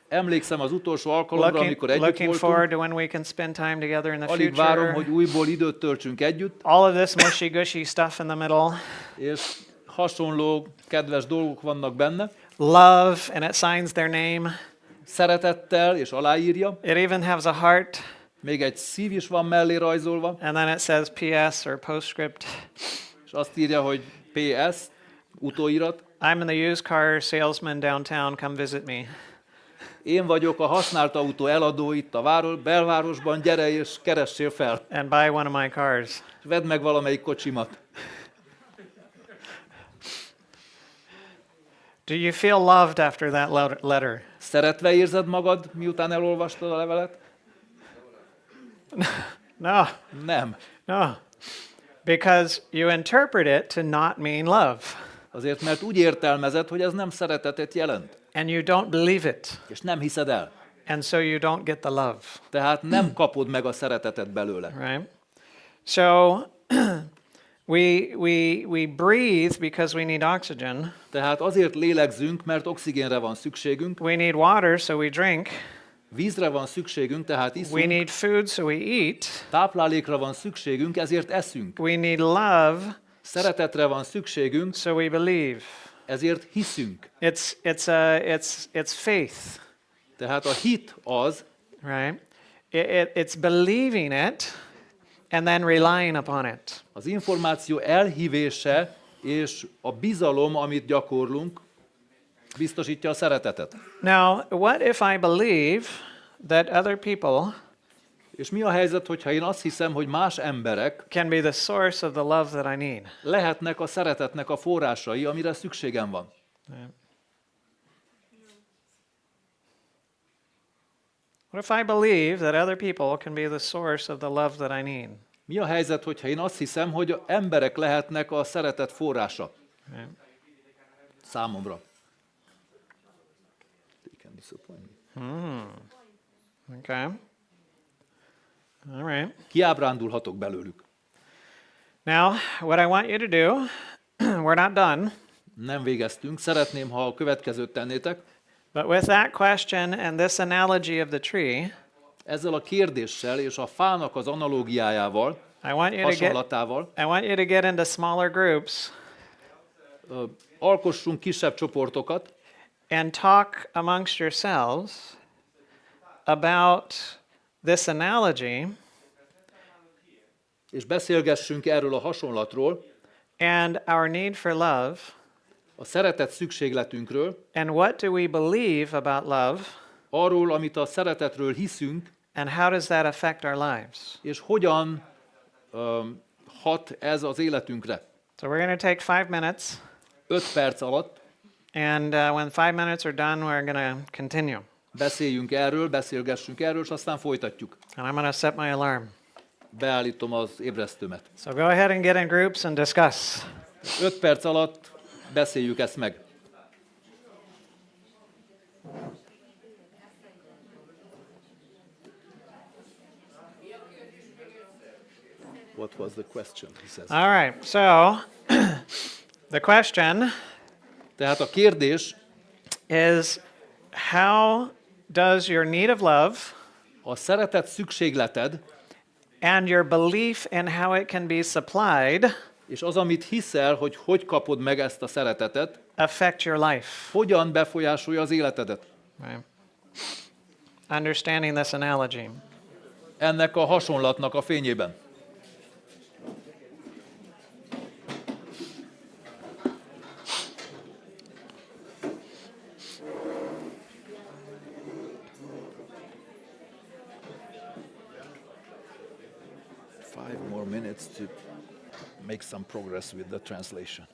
Emlékszem az utolsó alkalomra, amikor együtt looking forward voltunk. to when we can spend time together in the Alig várom, future. hogy újból időt töltsünk együtt, All of this mushy-gushy stuff in the middle. és hasonló kedves dolgok vannak benne. Love, and it signs their name. Szeretettel, és aláírja. It even has a heart, Még egy szív is van mellé rajzolva, and then it says PS or postscript. és azt írja, hogy PS, utóirat. I'm the used car salesman downtown, come visit me. Én vagyok a használt autó eladó itt a belvárosban, gyere és keressél fel. And buy one of my cars. Vedd meg valamelyik kocsimat. Do you feel loved after that letter? Szeretve érzed magad, miután elolvastad a levelet? No, Nem. no. Because you interpret it to not mean love. Azért, mert úgy értelmezed, hogy ez nem szeretetet jelent, And you don't believe it. és nem hiszed el. And so you don't get the love. Tehát nem kapod meg a szeretetet belőle. Right? So we breathe because we need oxygen. Tehát azért lélegzünk, mert oxigénre van szükségünk, We need water, so we drink. vízre van szükségünk, tehát We iszunk, need food, so we eat. táplálékra van szükségünk, ezért eszünk. We need love, Szeretetre van szükségünk, so we believe. ezért hiszünk. It's faith, Tehát a hit az, right? It's believing it and then relying upon it. az információ elhívése és a bizalom, amit gyakorlunk, biztosítja a szeretetet. Now, what if I believe that other people És mi a helyzet, hogyha én azt hiszem, hogy más emberek can be the source of the love that I need? lehetnek a szeretetnek a forrásai, amire szükségem van? What if I believe that other people can be the source of the love that I need? Mi a helyzet, hogyha én azt hiszem, hogy emberek lehetnek a szeretet forrása Right? számomra? They can disappoint me. Okay. All right. Kiábrándulhatok belőlük. Now, what I want you to do, we're not done, Nem végeztünk. Szeretném, ha a következőt tennétek. but with that question and this analogy of the tree, Ezzel a kérdéssel és a fának az analógiájával, I want hasonlatával you to get into smaller groups alkossunk kisebb csoportokat, and talk amongst yourselves about this analogy és beszélgessünk erről a hasonlatról, and our need for love, a szeretet szükségletünkről, and what do we believe about love, arról, amit a szeretetről hiszünk, and how does that affect our lives? és hogyan hat ez az életünkre. So we're going to take 5 minutes, 5 perc alatt and when 5 minutes are done, we're going to continue. beszéljünk erről, beszélgessünk erről, és aztán folytatjuk. And I'm going to set my alarm. Beállítom az ébresztőmet. So go ahead and get in groups and discuss. 5 perc alatt beszéljük ezt meg. What was the question? He says. All right, so the question Tehát a kérdés, is, how does your need of love a szeretet szükségleted, and your belief in how it can be supplied és az, amit hiszel, hogy kapod meg ezt a szeretetet, affect your life? hogyan befolyásolja az életedet. Right. Understanding this analogy. Ennek a hasonlatnak a fényében. More minutes to make some progress with the translation.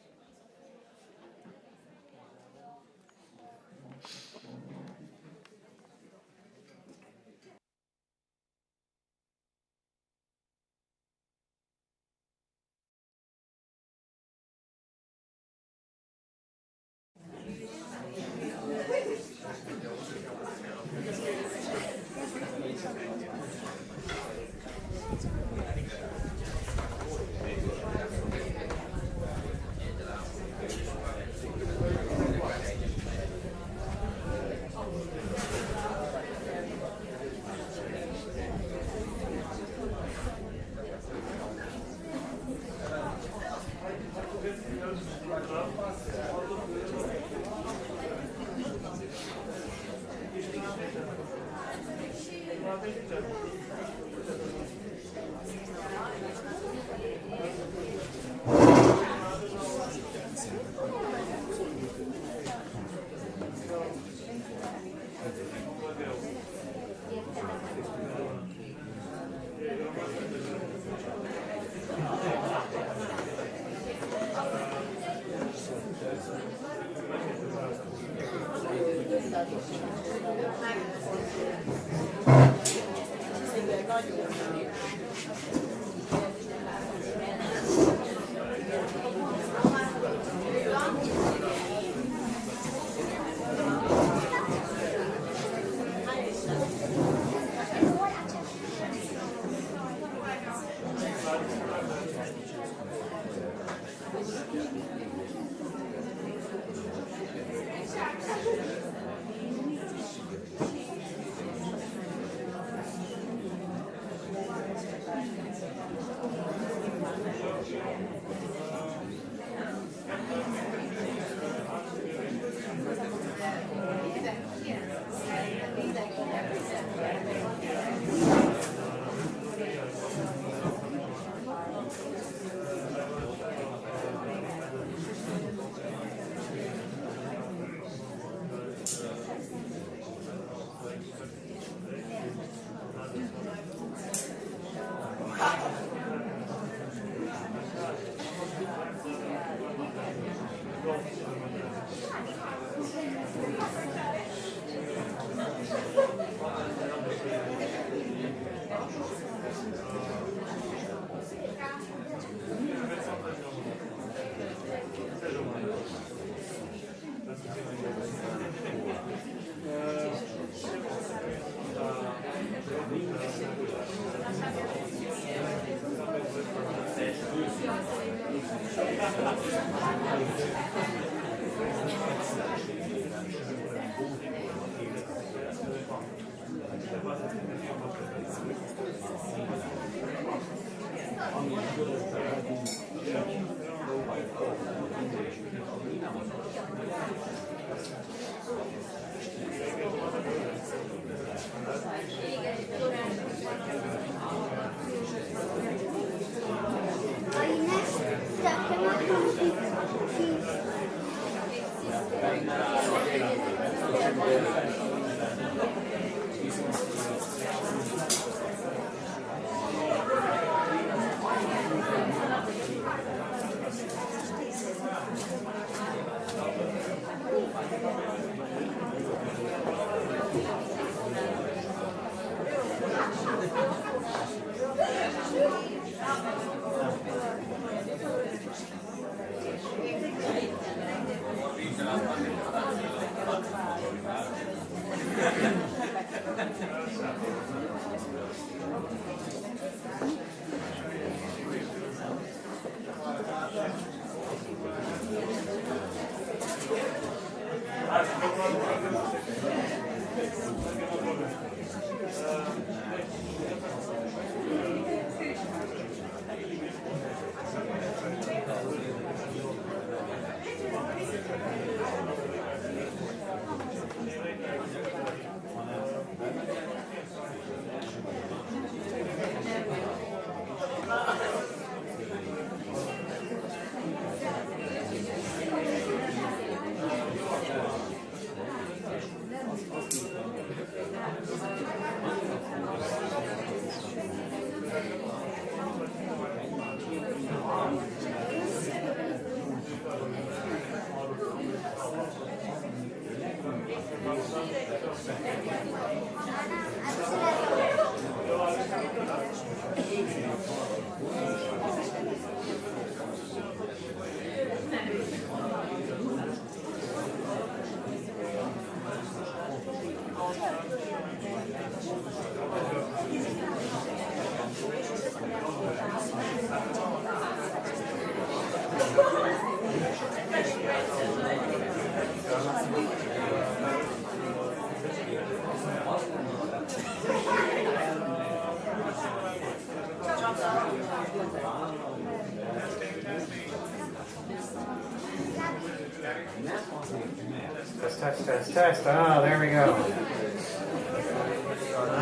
Test. Oh, there we go.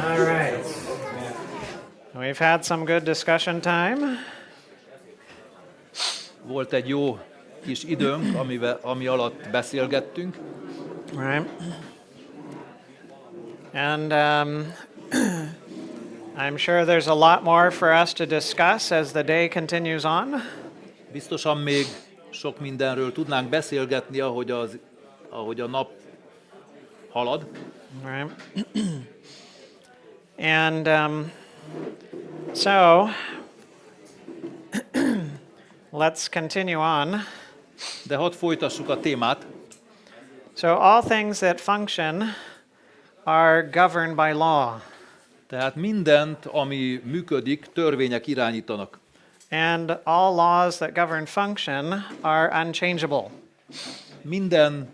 All right. We've had some good discussion time. Volt egy jó kis időnk, ami alatt beszélgettünk. Right. And I'm sure there's a lot more for us to discuss as the day continues on. Biztosan még sok mindenről tudnánk beszélgetni, ahogy a nap halad. Right. And so let's continue on. De hadd folytassuk a témát. So all things that function are governed by law. Tehát mindent, ami működik, törvények irányítanak. And all laws that govern function are unchangeable. Minden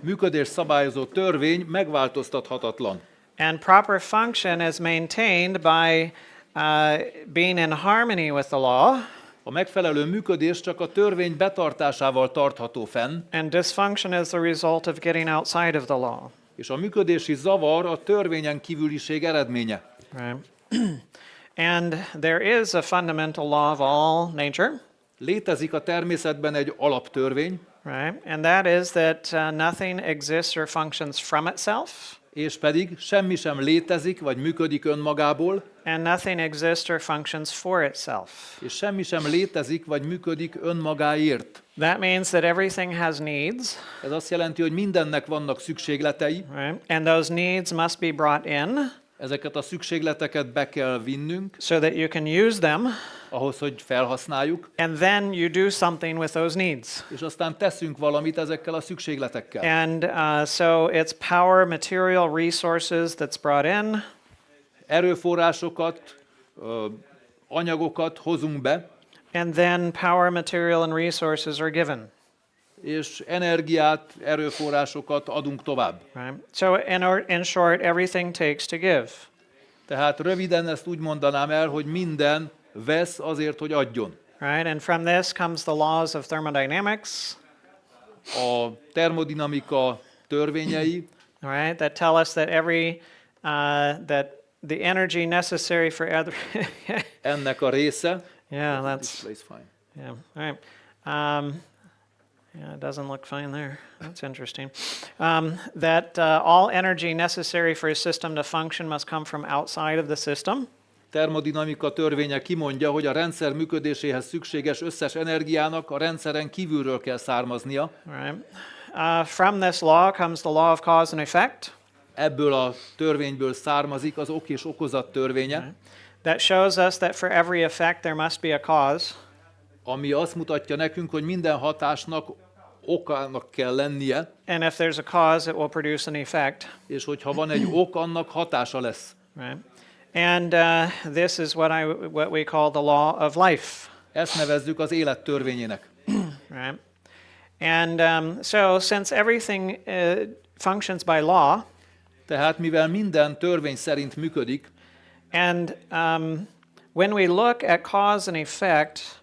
működés szabályozó törvény megváltoztathatatlan. And proper function is maintained by being in harmony with the law. A megfelelő működés csak a törvény betartásával tartható fenn, And dysfunction is the result of getting outside of the law. és a működési zavar a törvényen kívüliség eredménye. Right. And there is a fundamental law of all nature. Létezik a természetben egy alaptörvény, Right. And that is that nothing exists or functions from itself. és pedig semmi sem létezik vagy működik önmagából, And nothing exists or functions for itself. és semmi sem létezik vagy működik önmagáért. That means that everything has needs. Ez azt jelenti, hogy mindennek vannak szükségletei, Right. And those needs must be brought in ezeket a szükségleteket be kell vinnünk, so that you can use them. ahhoz, hogy felhasználjuk, And then you do something with those needs. és aztán teszünk valamit ezekkel a szükségletekkel. And so it's power, material, resources that's brought in. Erőforrásokat, anyagokat hozunk be, And then power, material, and resources are given. és energiát, erőforrásokat adunk tovább. Right? So in short, everything takes to give. Tehát röviden ezt úgy mondanám el, hogy minden vesz azért, hogy adjon. Right? And from this comes the laws of thermodynamics. A termodinamika törvényei, Right? That tell us that that the energy necessary for other. ennek a része. Yeah, This that's place fine. yeah. All right. Yeah, it doesn't look fine there. That's interesting. That all energy necessary for a system to function must come from outside of the system. Termodinamika törvénye kimondja, hogy a rendszer működéséhez szükséges összes energiának a rendszeren kívülről kell származnia. Right. From this law comes the law of cause and effect. Ebből a törvényből származik az ok és okozat törvénye, That shows us that for every effect there must be a cause. ami azt mutatja nekünk, hogy minden hatásnak okának kell lennie, And if there's a cause, it will produce an effect. és hogyha van egy ok, annak hatása lesz. Right. And this is what we call the law of life. Ezt nevezzük az élet törvényének. Right. And so since everything functions by law, Tehát mivel minden törvény szerint működik, and when we look at cause and effect,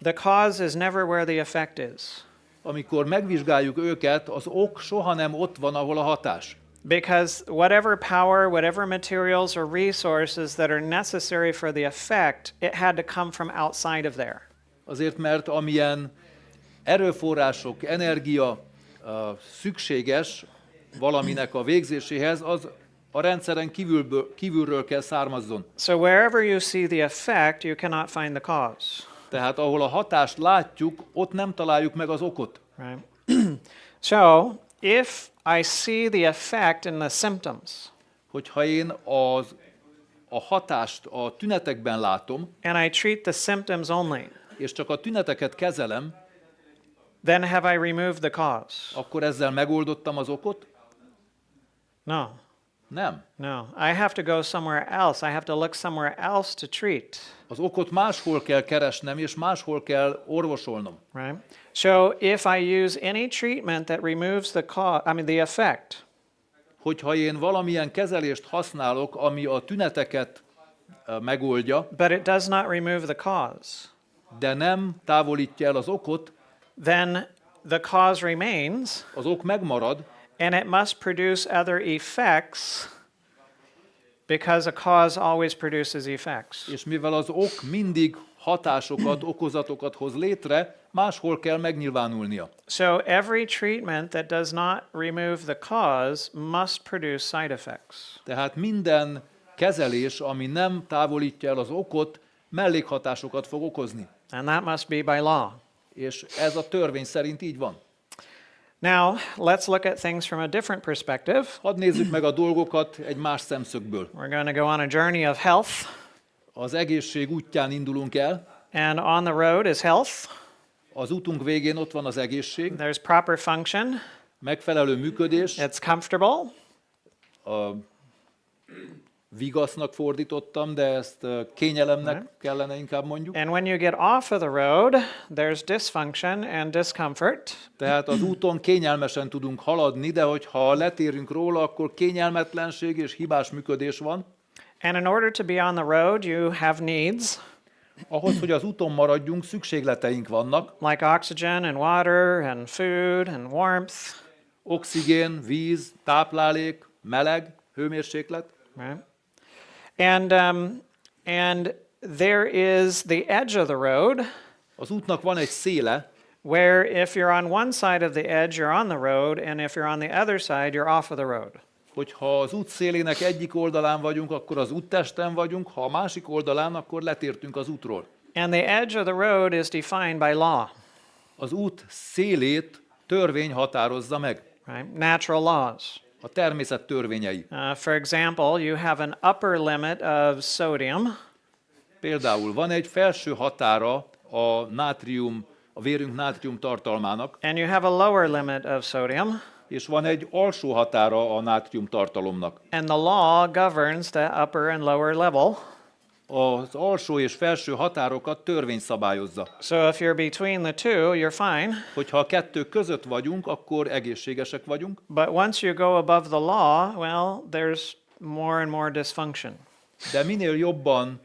the cause is never where the effect is. amikor megvizsgáljuk őket, az ok soha nem ott van, ahol a hatás. Because whatever power, whatever materials or resources that are necessary for the effect, it had to come from outside of there. Azért, mert amilyen erőforrások, energia szükséges valaminek a végzéséhez, az a rendszeren kívülről kell származzon. So wherever you see the effect, you cannot find the cause. Tehát ahol a hatást látjuk, ott nem találjuk meg az okot. Right? So if I see the effect in the symptoms, Hogyha én a hatást a tünetekben látom, and I treat the symptoms only, és csak a tüneteket kezelem, then have I removed the cause? akkor ezzel megoldottam az okot? No. Nem. No. I have to go somewhere else. I have to look somewhere else to treat. Az okot máshol kell keresnem, és máshol kell orvosolnom. Right? So if I use any treatment that removes the cause, the effect, Hogyha én valamilyen kezelést használok, ami a tüneteket megoldja, but it does not remove the cause, de nem távolítja el az okot, then the cause remains, az ok megmarad, and it must produce other effects because a cause always produces effects. és mivel az ok mindig hatásokat, okozatokat hoz létre, máshol kell megnyilvánulnia. So every treatment that does not remove the cause must produce side effects. Tehát minden kezelés, ami nem távolítja el az okot, mellékhatásokat fog okozni. And that must be by law. És ez a törvény szerint így van. Now, let's look at things from a different perspective. Hadd nézzük meg a dolgokat egy más szemszögből. We're going to go on a journey of health, Az egészség útján indulunk el, and on the road is health. az útunk végén ott van az egészség, There's proper function. megfelelő működés, It's comfortable. a vigasznak fordítottam, de ezt kényelemnek kellene inkább mondjuk. And when you get off of the road, there's dysfunction and discomfort. Tehát az úton kényelmesen tudunk haladni, de hogyha letérünk róla, akkor kényelmetlenség és hibás működés van. And in order to be on the road, you have needs Ahhoz, hogy az úton maradjunk, szükségleteink vannak. like oxygen and water and food and warmth. Oxigén, víz, táplálék, meleg, hőmérséklet. Right? And there is the edge of the road Az útnak van egy széle, where if you're on one side of the edge, you're on the road, and if you're on the other side, you're off of the road. hogyha az út szélének egyik oldalán vagyunk, akkor az úttesten vagyunk, ha a másik oldalán, akkor letértünk az útról. And the edge of the road is defined by law, Az út szélét törvény határozza meg, right? Natural laws. a természet törvényei. For example, you have an upper limit of sodium, Például van egy felső határa a nátrium, a vérünk nátrium tartalmának, and you have a lower limit of sodium, és van egy alsó határa a nátrium tartalomnak. and the law governs the upper and lower level. Az alsó és felső határokat törvény szabályozza. So if you're between the two, you're fine. Hogyha a kettő között vagyunk, akkor egészségesek vagyunk, But once you go above the law, well, there's more and more dysfunction. de minél jobban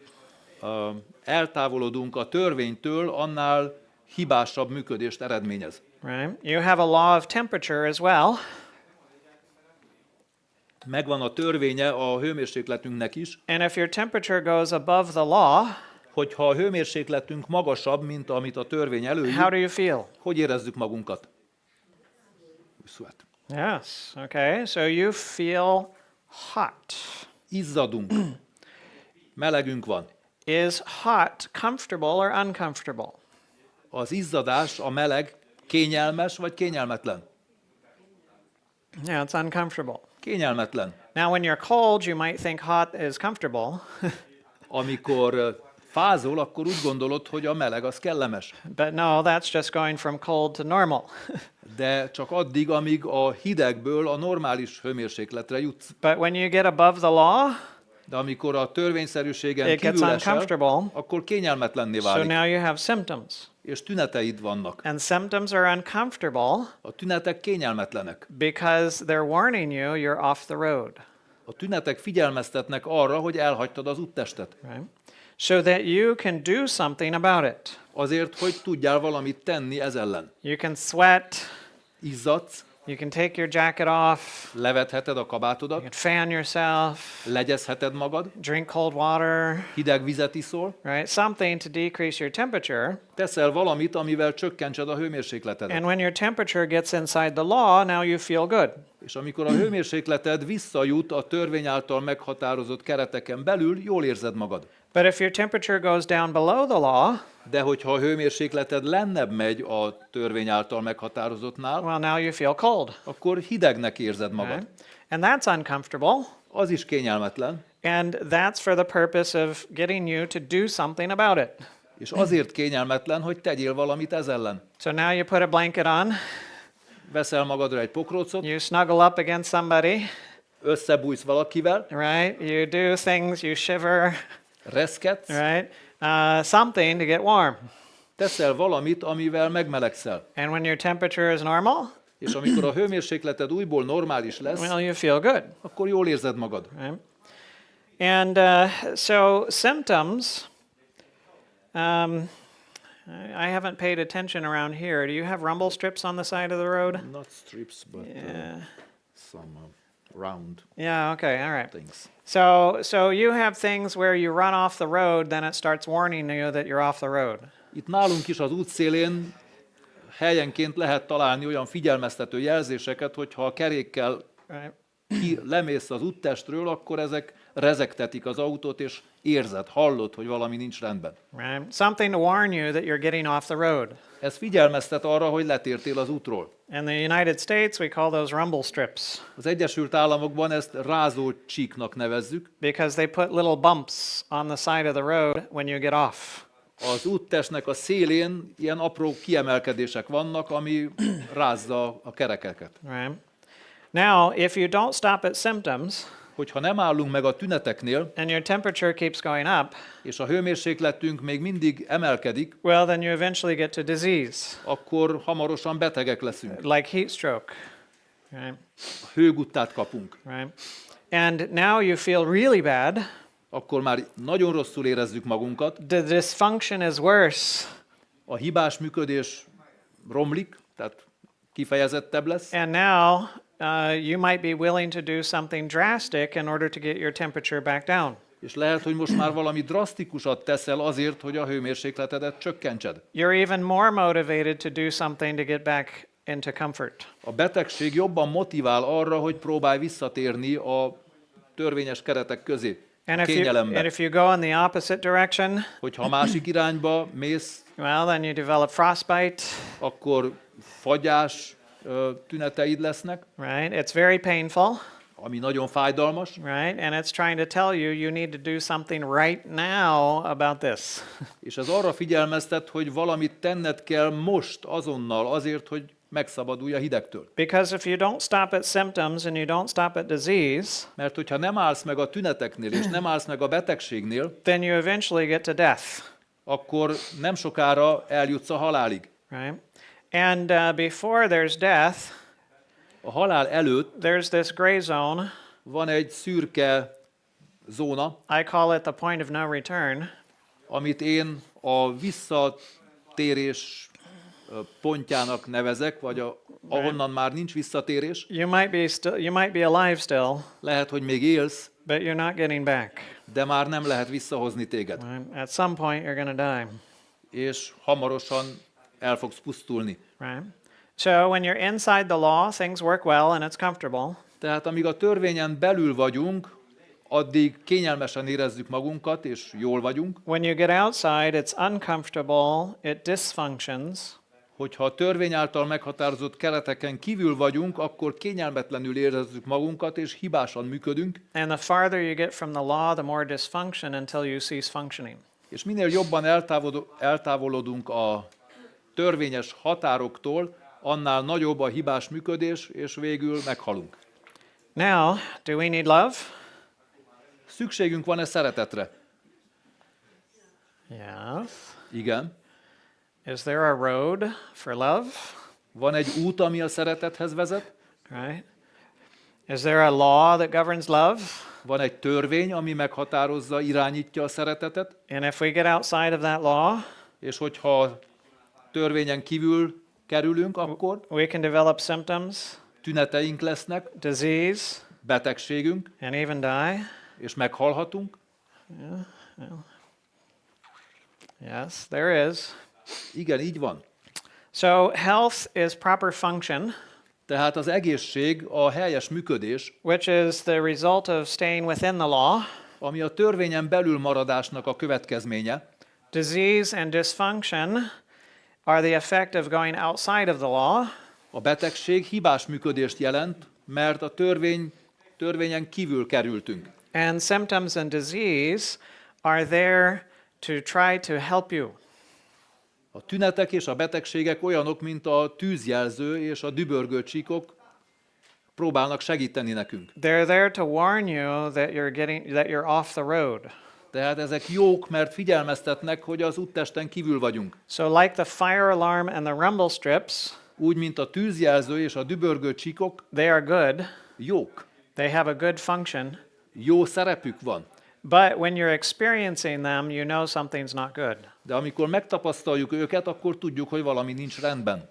eltávolodunk a törvénytől, annál hibásabb működést eredményez. Right? You have a law of temperature as well. Megvan a törvénye a hőmérsékletünknek is, And if your temperature goes above the law, hogyha a hőmérsékletünk magasabb, mint amit a törvény how előír, do you feel? hogy érezzük magunkat? Sweat. Yes. Okay. So you feel hot. Izzadunk. Melegünk van. Is hot comfortable or uncomfortable? Az izzadás, a meleg kényelmes vagy kényelmetlen? Yeah, it's uncomfortable. Kényelmetlen. Now, when you're cold, you might think hot is comfortable, Amikor fázol, akkor úgy gondolod, hogy a meleg az kellemes. but no, that's just going from cold to normal. De csak addig, amíg a hidegből a normális hőmérsékletre jutsz. But when you get above the law, De amikor a törvényszerűségen it gets kívül esel, uncomfortable. akkor kényelmetlenné So válik. now you have symptoms. és tüneteid vannak. And symptoms are uncomfortable A tünetek kényelmetlenek. because they're warning you you're off the road. A tünetek figyelmeztetnek arra, hogy elhagytad az úttestet. Right? So that you can do something about it. Azért, hogy tudjál valamit tenni ez ellen. You can sweat, Izzadsz, you can take your jacket off, levetheted a you kabátodat, can fan yourself, legyezheted magad, drink cold water, hideg vizet iszol, right? Something to decrease your temperature. teszel valamit, amivel csökkentsed a hőmérsékletedet. And when your temperature gets inside the law, now you feel good. És amikor a hőmérsékleted visszajut a törvény által meghatározott kereteken belül, jól érzed magad. But if your temperature goes down below the law, De hogyha a hőmérsékleted lennebb megy a törvény által meghatározottnál, well, now you feel cold. akkor hidegnek érzed magad. Right? And that's uncomfortable. Az is kényelmetlen, And that's for the purpose of getting you to do something about it. és azért kényelmetlen, hogy tegyél valamit ez ellen. So now you put a blanket on, Veszel magadra egy pokrócot, you snuggle up against somebody, összebújsz valakivel, right? You do things, you shiver, reszketsz, right? Something to get warm. teszel valamit, amivel megmelegszel. And when your temperature is normal, És amikor a hőmérsékleted újból normális lesz, well, you feel good, akkor jól érzed magad. right? And so symptoms, I haven't paid attention around here. Do you have rumble strips on the side of the road? Not strips, but Yeah. some round Yeah, okay, all right. things. So you have things where you run off the road, then it starts warning you that you're off the road. Itt nálunk is az útszélén helyenként lehet találni olyan figyelmeztető jelzéseket, hogyha a kerékkel Right? lemész az úttestről, akkor ezek rezegtetik az autót, és érzed, hallod, hogy valami nincs rendben. Right? Something to warn you that you're getting off the road. Ez figyelmeztet arra, hogy letértél az útról. In the United States, we call those rumble strips Az Egyesült Államokban ezt rázó csíknak nevezzük. because they put little bumps on the side of the road when you get off. Az úttestnek a szélén ilyen apró kiemelkedések vannak, ami rázza a kerekeket. Right? Now, if you don't stop at symptoms Hogyha nem állunk meg a tüneteknél, and your temperature keeps going up, és a hőmérsékletünk még mindig emelkedik, well, then you eventually get to disease, akkor hamarosan betegek leszünk. like heat stroke. Right? Hőguttát kapunk. Right? And now you feel really bad. Akkor már nagyon rosszul érezzük magunkat, The dysfunction is worse. a hibás működés romlik, tehát kifejezettebb lesz, And now you might be willing to do something drastic in order to get your temperature back down. és lehet, hogy most már valami drasztikusat teszel azért, hogy a hőmérsékletedet csökkentsed. You're even more motivated to do something to get back into comfort. A betegség jobban motivál arra, hogy próbálj visszatérni a törvényes keretek közé, And kényelembe. if you go in the opposite direction, Hogyha a másik irányba mész, well, then you develop frostbite, akkor fagyás tüneteid lesznek, right? It's very painful, ami nagyon fájdalmas, right? And it's trying to tell you you need to do something right now about this. és ez arra figyelmeztet, hogy valamit tenned kell most, azonnal, azért, hogy megszabadulj a hidegtől. Because if you don't stop at symptoms and you don't stop at disease, Mert hogyha nem állsz meg a tüneteknél, és nem állsz meg a betegségnél, then you eventually get to death, akkor nem sokára eljutsz a halálig. right? And before there's death, A halál előtt there's this gray zone. van egy szürke zóna, I call it the point of no return. amit én a visszatérés pontjának nevezek, vagy ahonnan már nincs visszatérés. You might be alive still, Lehet, hogy még élsz, but you're not getting back. de már nem lehet visszahozni téged. Right? At some point you're going to die, És hamarosan el fogsz pusztulni. right? So when you're inside the law, things work well and it's comfortable. Tehát amíg a törvényen belül vagyunk, addig kényelmesen érezzük magunkat, és jól vagyunk. When you get outside, it's uncomfortable, it dysfunctions, Hogyha a törvény által meghatározott kereteken kívül vagyunk, akkor kényelmetlenül érezzük magunkat, és hibásan működünk, and the farther you get from the law, the more dysfunction until you cease functioning. és minél jobban eltávolodunk a törvényes határoktól, annál nagyobb a hibás működés, és végül meghalunk. Now, do we need love? Szükségünk van-e szeretetre? Yes. Igen. Is there a road for love? Van egy út, ami a szeretethez vezet? Right? Is there a law that governs love? Van egy törvény, ami meghatározza, irányítja a szeretetet? And if we get outside of that law, És hogyha törvényen kívül kerülünk, akkor we can develop symptoms, tüneteink lesznek, disease, betegségünk, and even die. és meghalhatunk. Yes, there is. Igen, így van. So health is proper function, Tehát az egészség a helyes működés, which is the result of staying within the law. ami a törvényen belül maradásnak a következménye. Disease and dysfunction are the effect of going outside of the law. A betegség hibás működést jelent, mert a törvényen kívül kerültünk. And symptoms and disease are there to try to help you. A tünetek és a betegségek olyanok, mint a tűzjelző és a dübörgő csíkok, próbálnak segíteni nekünk. They're there to warn you that you're off the road. Tehát ezek jók, mert figyelmeztetnek, hogy az úttesten kívül vagyunk. So like the fire alarm and the rumble strips, Úgy, mint a tűzjelző és a dübörgő csíkok, they are good. jók. They have a good function. Jó szerepük van. But when you're experiencing them, you know something's not good. De amikor megtapasztaljuk őket, akkor tudjuk, hogy valami nincs rendben.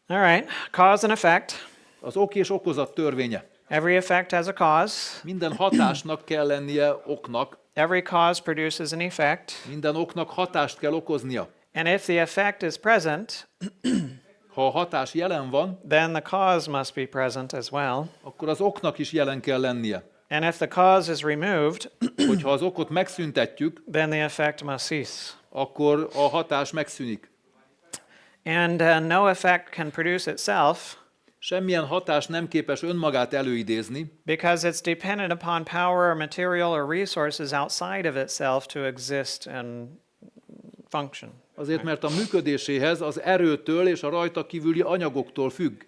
All right, cause and effect. Az ok és okozat törvénye. Every effect has a cause. Minden hatásnak kell lennie oknak, Every cause produces an effect. minden oknak hatást kell okoznia. And if the effect is present, Ha a hatás jelen van, then the cause must be present as well. akkor az oknak is jelen kell lennie. And if the cause is removed, Hogyha az okot megszüntetjük, then the effect must cease. akkor a hatás megszűnik. And no effect can produce itself Semmilyen hatás nem képes önmagát előidézni, because it's dependent upon power or material or resources outside of itself to exist and function. azért mert a működéséhez az erőtől és a rajta kívüli anyagoktól függ.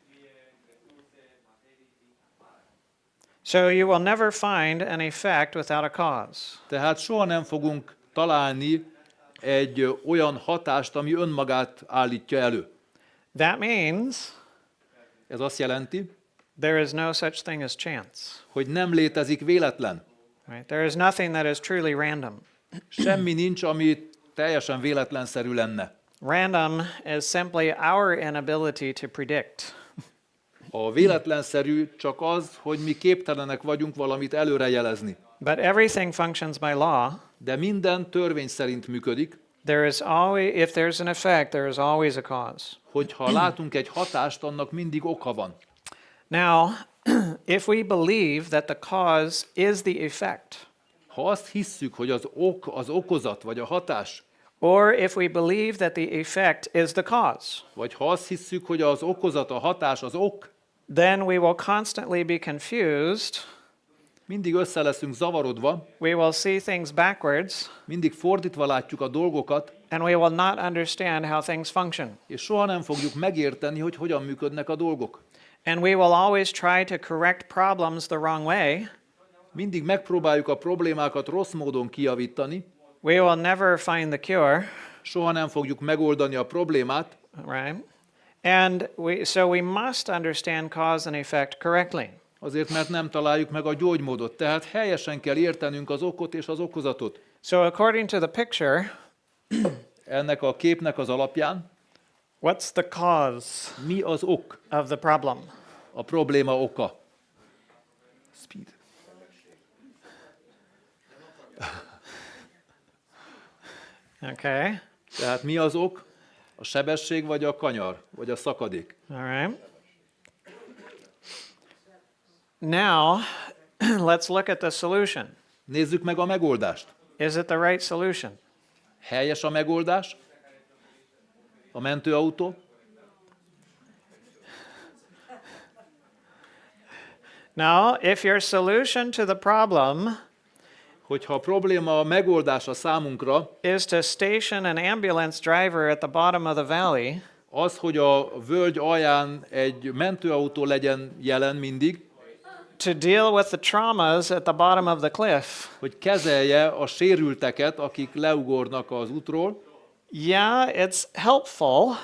So you will never find an effect without a cause. Tehát soha nem fogunk találni egy olyan hatást, ami önmagát állítja elő. That means Ez azt jelenti, there is no such thing as chance. hogy nem létezik véletlen. Right? There is nothing that is truly random. Semmi nincs, ami teljesen véletlenszerű lenne. Random is simply our inability to predict. A véletlenszerű csak az, hogy mi képtelenek vagyunk valamit előrejelezni. But everything functions by law. De minden törvény szerint működik, There is always, if there's an effect, there is always a cause. hogyha látunk egy hatást, annak mindig oka van. Now, if we believe that the cause is the effect, Ha azt hisszük, hogy az ok, az okozat vagy a hatás, or if we believe that the effect is the cause, vagy ha azt hisszük, hogy az okozat, a hatás az ok, then we will constantly be confused. mindig össze leszünk zavarodva, We will see things backwards, mindig fordítva látjuk a dolgokat, and we will not understand how things function. és soha nem fogjuk megérteni, hogy hogyan működnek a dolgok. And we will always try to correct problems the wrong way. Mindig megpróbáljuk a problémákat rossz módon kijavítani, We will never find the cure, soha nem fogjuk megoldani a problémát, right? And so we must understand cause and effect correctly. azért mert nem találjuk meg a gyógymódot. Tehát helyesen kell értenünk az okot és az okozatot. So according to the picture, Ennek a képnek az alapján what's the cause mi az ok, of the problem? a probléma oka? Speed. Okay. Tehát mi az ok? A sebesség vagy a kanyar, vagy a szakadék? All right. Now, let's look at the solution. Nézzük meg a megoldást. Is it the right solution? Helyes a megoldás? A mentőautó? Now, if your solution to the problem Hogyha a probléma a megoldása számunkra is to station an ambulance driver at the bottom of the valley, az, hogy a völgy alján egy mentőautó legyen jelen mindig, to deal with the traumas at the bottom of the cliff, hogy kezelje a sérülteket, akik leugornak az útról, Yeah, it's helpful,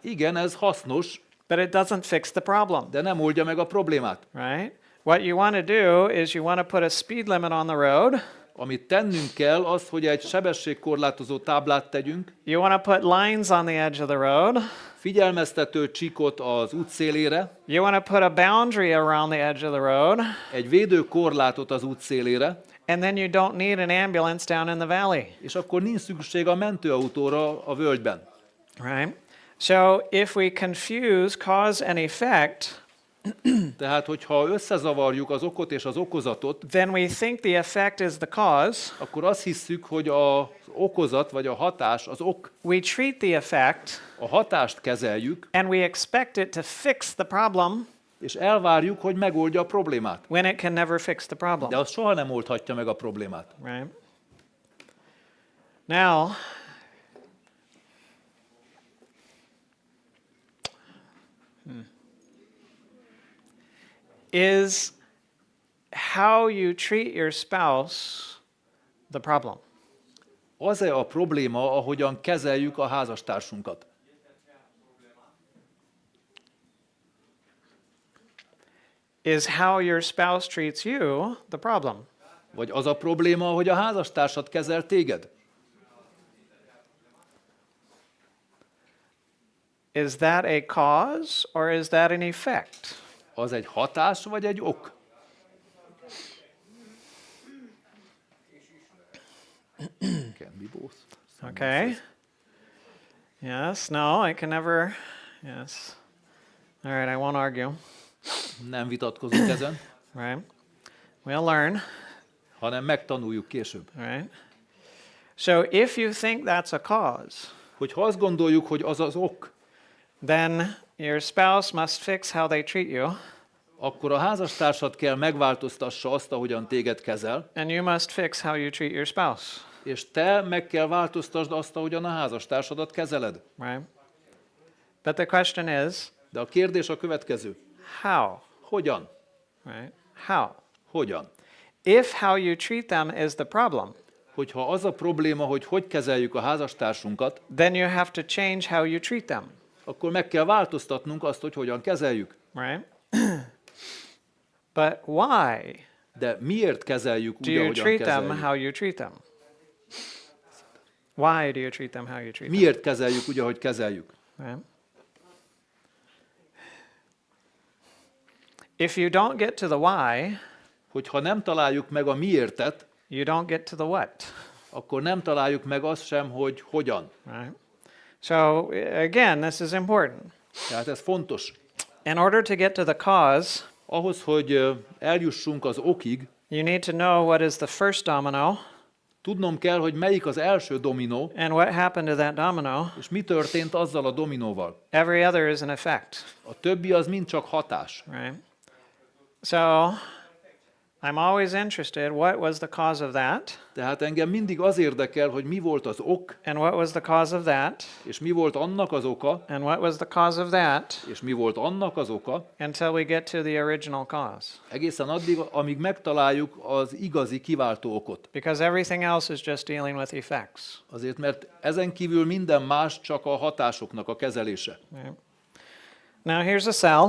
Igen, ez hasznos, but it doesn't fix the problem, de nem oldja meg a problémát. right? What you want to do is you want to put a speed limit on the road. Amit tennünk kell, az, hogy egy sebességkorlátozó táblát tegyünk, You want to put lines on the edge of the road. figyelmeztető csíkot az út szélére, You want to put a boundary around the edge of the road. egy védőkorlátot az út szélére, And then you don't need an ambulance down in the valley, és akkor nincs szükség a mentőautóra a völgyben. right? So if we confuse cause and effect, Tehát, hogyha összezavarjuk az okot és az okozatot, then we think the effect is the cause. akkor azt hisszük, hogy az okozat vagy a hatás, az ok, We treat the effect a hatást kezeljük, and we expect it to fix the problem és elvárjuk, hogy megoldja a problémát. when it can never fix the De problem, az soha nem oldhatja meg a problémát. right? Now, is how you treat your spouse the problem? Az-e a probléma, ahogyan kezeljük a házastársunkat? Is how your spouse treats you the problem? Vagy az a probléma, hogy a házastársad kezel téged? Is that a cause or is that an effect? Az egy hatás, vagy egy ok? Can be both. Okay. Yes, no, I can never. Yes. All right, I won't argue. Nem vitatkozunk ezen, Right. We'll learn. hanem megtanuljuk később. Right. So if you think that's a cause, Hogyha azt gondoljuk, hogy az az ok, then your spouse must fix how they treat you, akkor a házastársad kell megváltoztassa azt, ahogyan téged kezel, and you must fix how you treat your spouse. és te meg kell változtasd azt, ahogyan a házastársadat kezeled. Right. But the question is, De a kérdés a következő. how? Hogyan? Right. How? Hogyan? If how you treat them is the problem, Hogyha az a probléma, hogy kezeljük a házastársunkat, then you have to change how you treat them. akkor meg kell változtatnunk azt, hogy hogyan kezeljük. Right? But why De miért kezeljük do úgy, you ahogyan treat them kezeljük? how you treat them? Why do you treat them how you treat them? Miért kezeljük úgy, ahogy kezeljük? Right? If you don't get to the why, Hogyha nem találjuk meg a miértet, you don't get to the what. akkor nem találjuk meg azt sem, hogy hogyan. Right? So again, this is important. Tehát ez fontos. In order to get to the cause, Ahhoz, hogy eljussunk az okig, you need to know what is the first domino tudnom kell, hogy melyik az első dominó, and what happened to that domino. és mi történt azzal a dominóval. Every other is an effect. A többi az mind csak hatás. Right? So I'm always interested what was the cause of that Tehát engem mindig az érdekel, hogy mi volt az ok, and what was the cause of that és mi volt annak az oka, and what was the cause of that és mi volt annak az oka, until we get to the original cause. egészen addig, amíg megtaláljuk az igazi kiváltó okot. Because everything else is just dealing with effects. Azért, mert ezen kívül minden más csak a hatásoknak a kezelése. Right? Now here's a cell,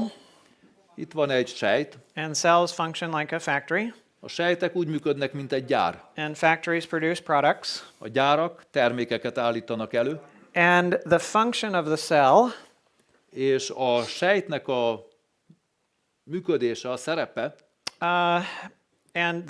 Itt van egy sejt. and cells function like a factory, A sejtek úgy működnek, mint egy gyár. and factories produce products. A gyárak termékeket állítanak elő, And the function of the cell és a sejtnek a működése, a szerepe, and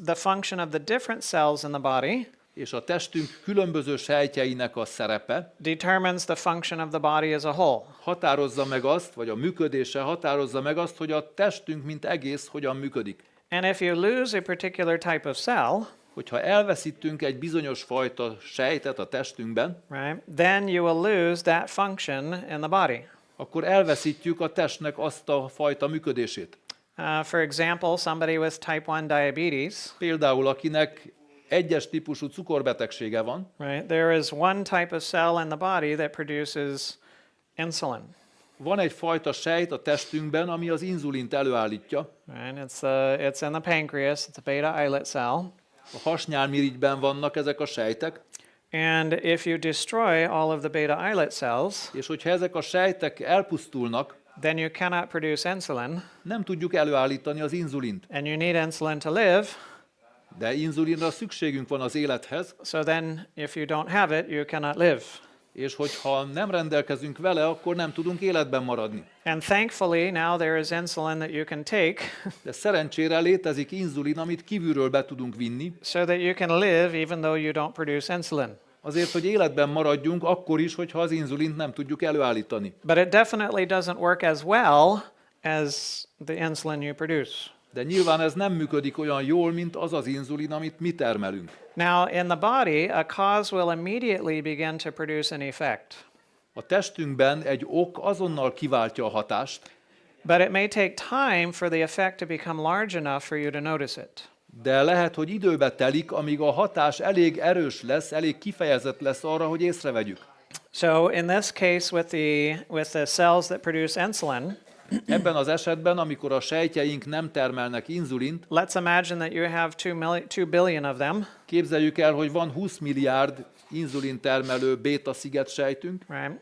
the function of the different cells in the body és a testünk különböző sejtjeinek a szerepe determines the function of the body as a whole. határozza meg azt, vagy a működése határozza meg azt, hogy a testünk, mint egész, hogyan működik. And if you lose a particular type of cell, Hogyha elveszítünk egy bizonyos fajta sejtet a testünkben, right, then you will lose that function in the body. akkor elveszítjük a testnek azt a fajta működését. For example, somebody with type 1 diabetes, Például akinek egyes típusú cukorbetegsége van, right, there is one type of cell in the body that produces insulin. van egy fajta sejt a testünkben, ami az inzulint előállítja. Right? It's in the pancreas, it's a beta islet cell. A hasnyálmirigyben vannak ezek a sejtek, And if you destroy all of the beta islet cells, és hogyha ezek a sejtek elpusztulnak, then you cannot produce insulin, nem tudjuk előállítani az inzulint. and you need insulin to live. De inzulinra szükségünk van az élethez, So then, if you don't have it, you cannot live. és hogyha nem rendelkezünk vele, akkor nem tudunk életben maradni. And thankfully, now there is insulin that you can take De szerencsére létezik inzulin, amit kívülről be tudunk vinni, so that you can live even though you don't produce insulin. azért, hogy életben maradjunk, akkor is, hogyha az inzulint nem tudjuk előállítani. But it definitely doesn't work as well as the insulin you produce. De nyilván ez nem működik olyan jól, mint az az inzulin, amit mi termelünk. Now, in the body, a cause will immediately begin to produce an effect. A testünkben egy ok azonnal kiváltja a hatást, But it may take time for the effect to become large enough for you to notice it. de lehet, hogy időbe telik, amíg a hatás elég erős lesz, elég kifejezett lesz arra, hogy észrevegyük. So, in this case, with the cells that produce insulin, Ebben az esetben, amikor a sejtjeink nem termelnek inzulint, let's imagine that you have 2 billion of them, képzeljük el, hogy van 20 milliárd inzulin termelő béta-sziget sejtünk, right?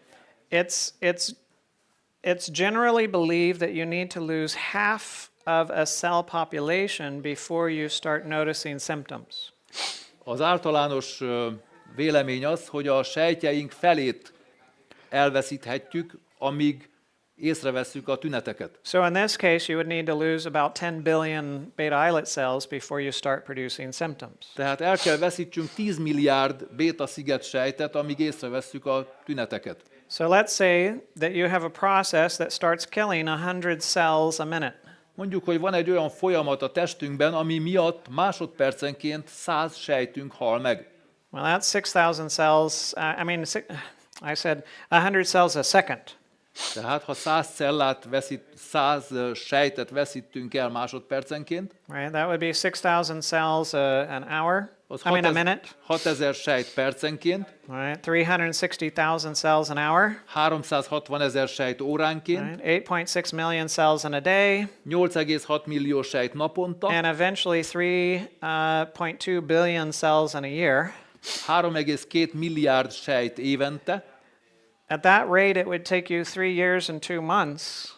It's generally believed that you need to lose half of a cell population before you start noticing symptoms. Az általános vélemény az, hogy a sejtjeink felét elveszíthetjük, amíg észrevesszük a tüneteket. So in this case, you would need to lose about 10 billion beta islet cells before you start producing symptoms. Tehát el kell veszítsünk 10 milliárd béta-sziget sejtet, amíg észrevesszük a tüneteket. So let's say that you have a process that starts killing 100 cells a minute. Mondjuk, hogy van egy olyan folyamat a testünkben, ami miatt másodpercenként 100 sejtünk hal meg. Well, that's 6,000 cells. I said 100 cells a second. Tehát, ha 100 sejtet veszítünk el másodpercenként, Right, that would be 6,000 cells an hour. az A minute. 6000 sejt percenként, Right, 360,000 cells an hour. 360 000 sejt óránként, Right, 8.6 million cells in a day, 8,6 millió sejt naponta, and eventually 3.2 billion cells in a year. 3,2 milliárd sejt évente. At that rate, it would take you 3 years and 2 months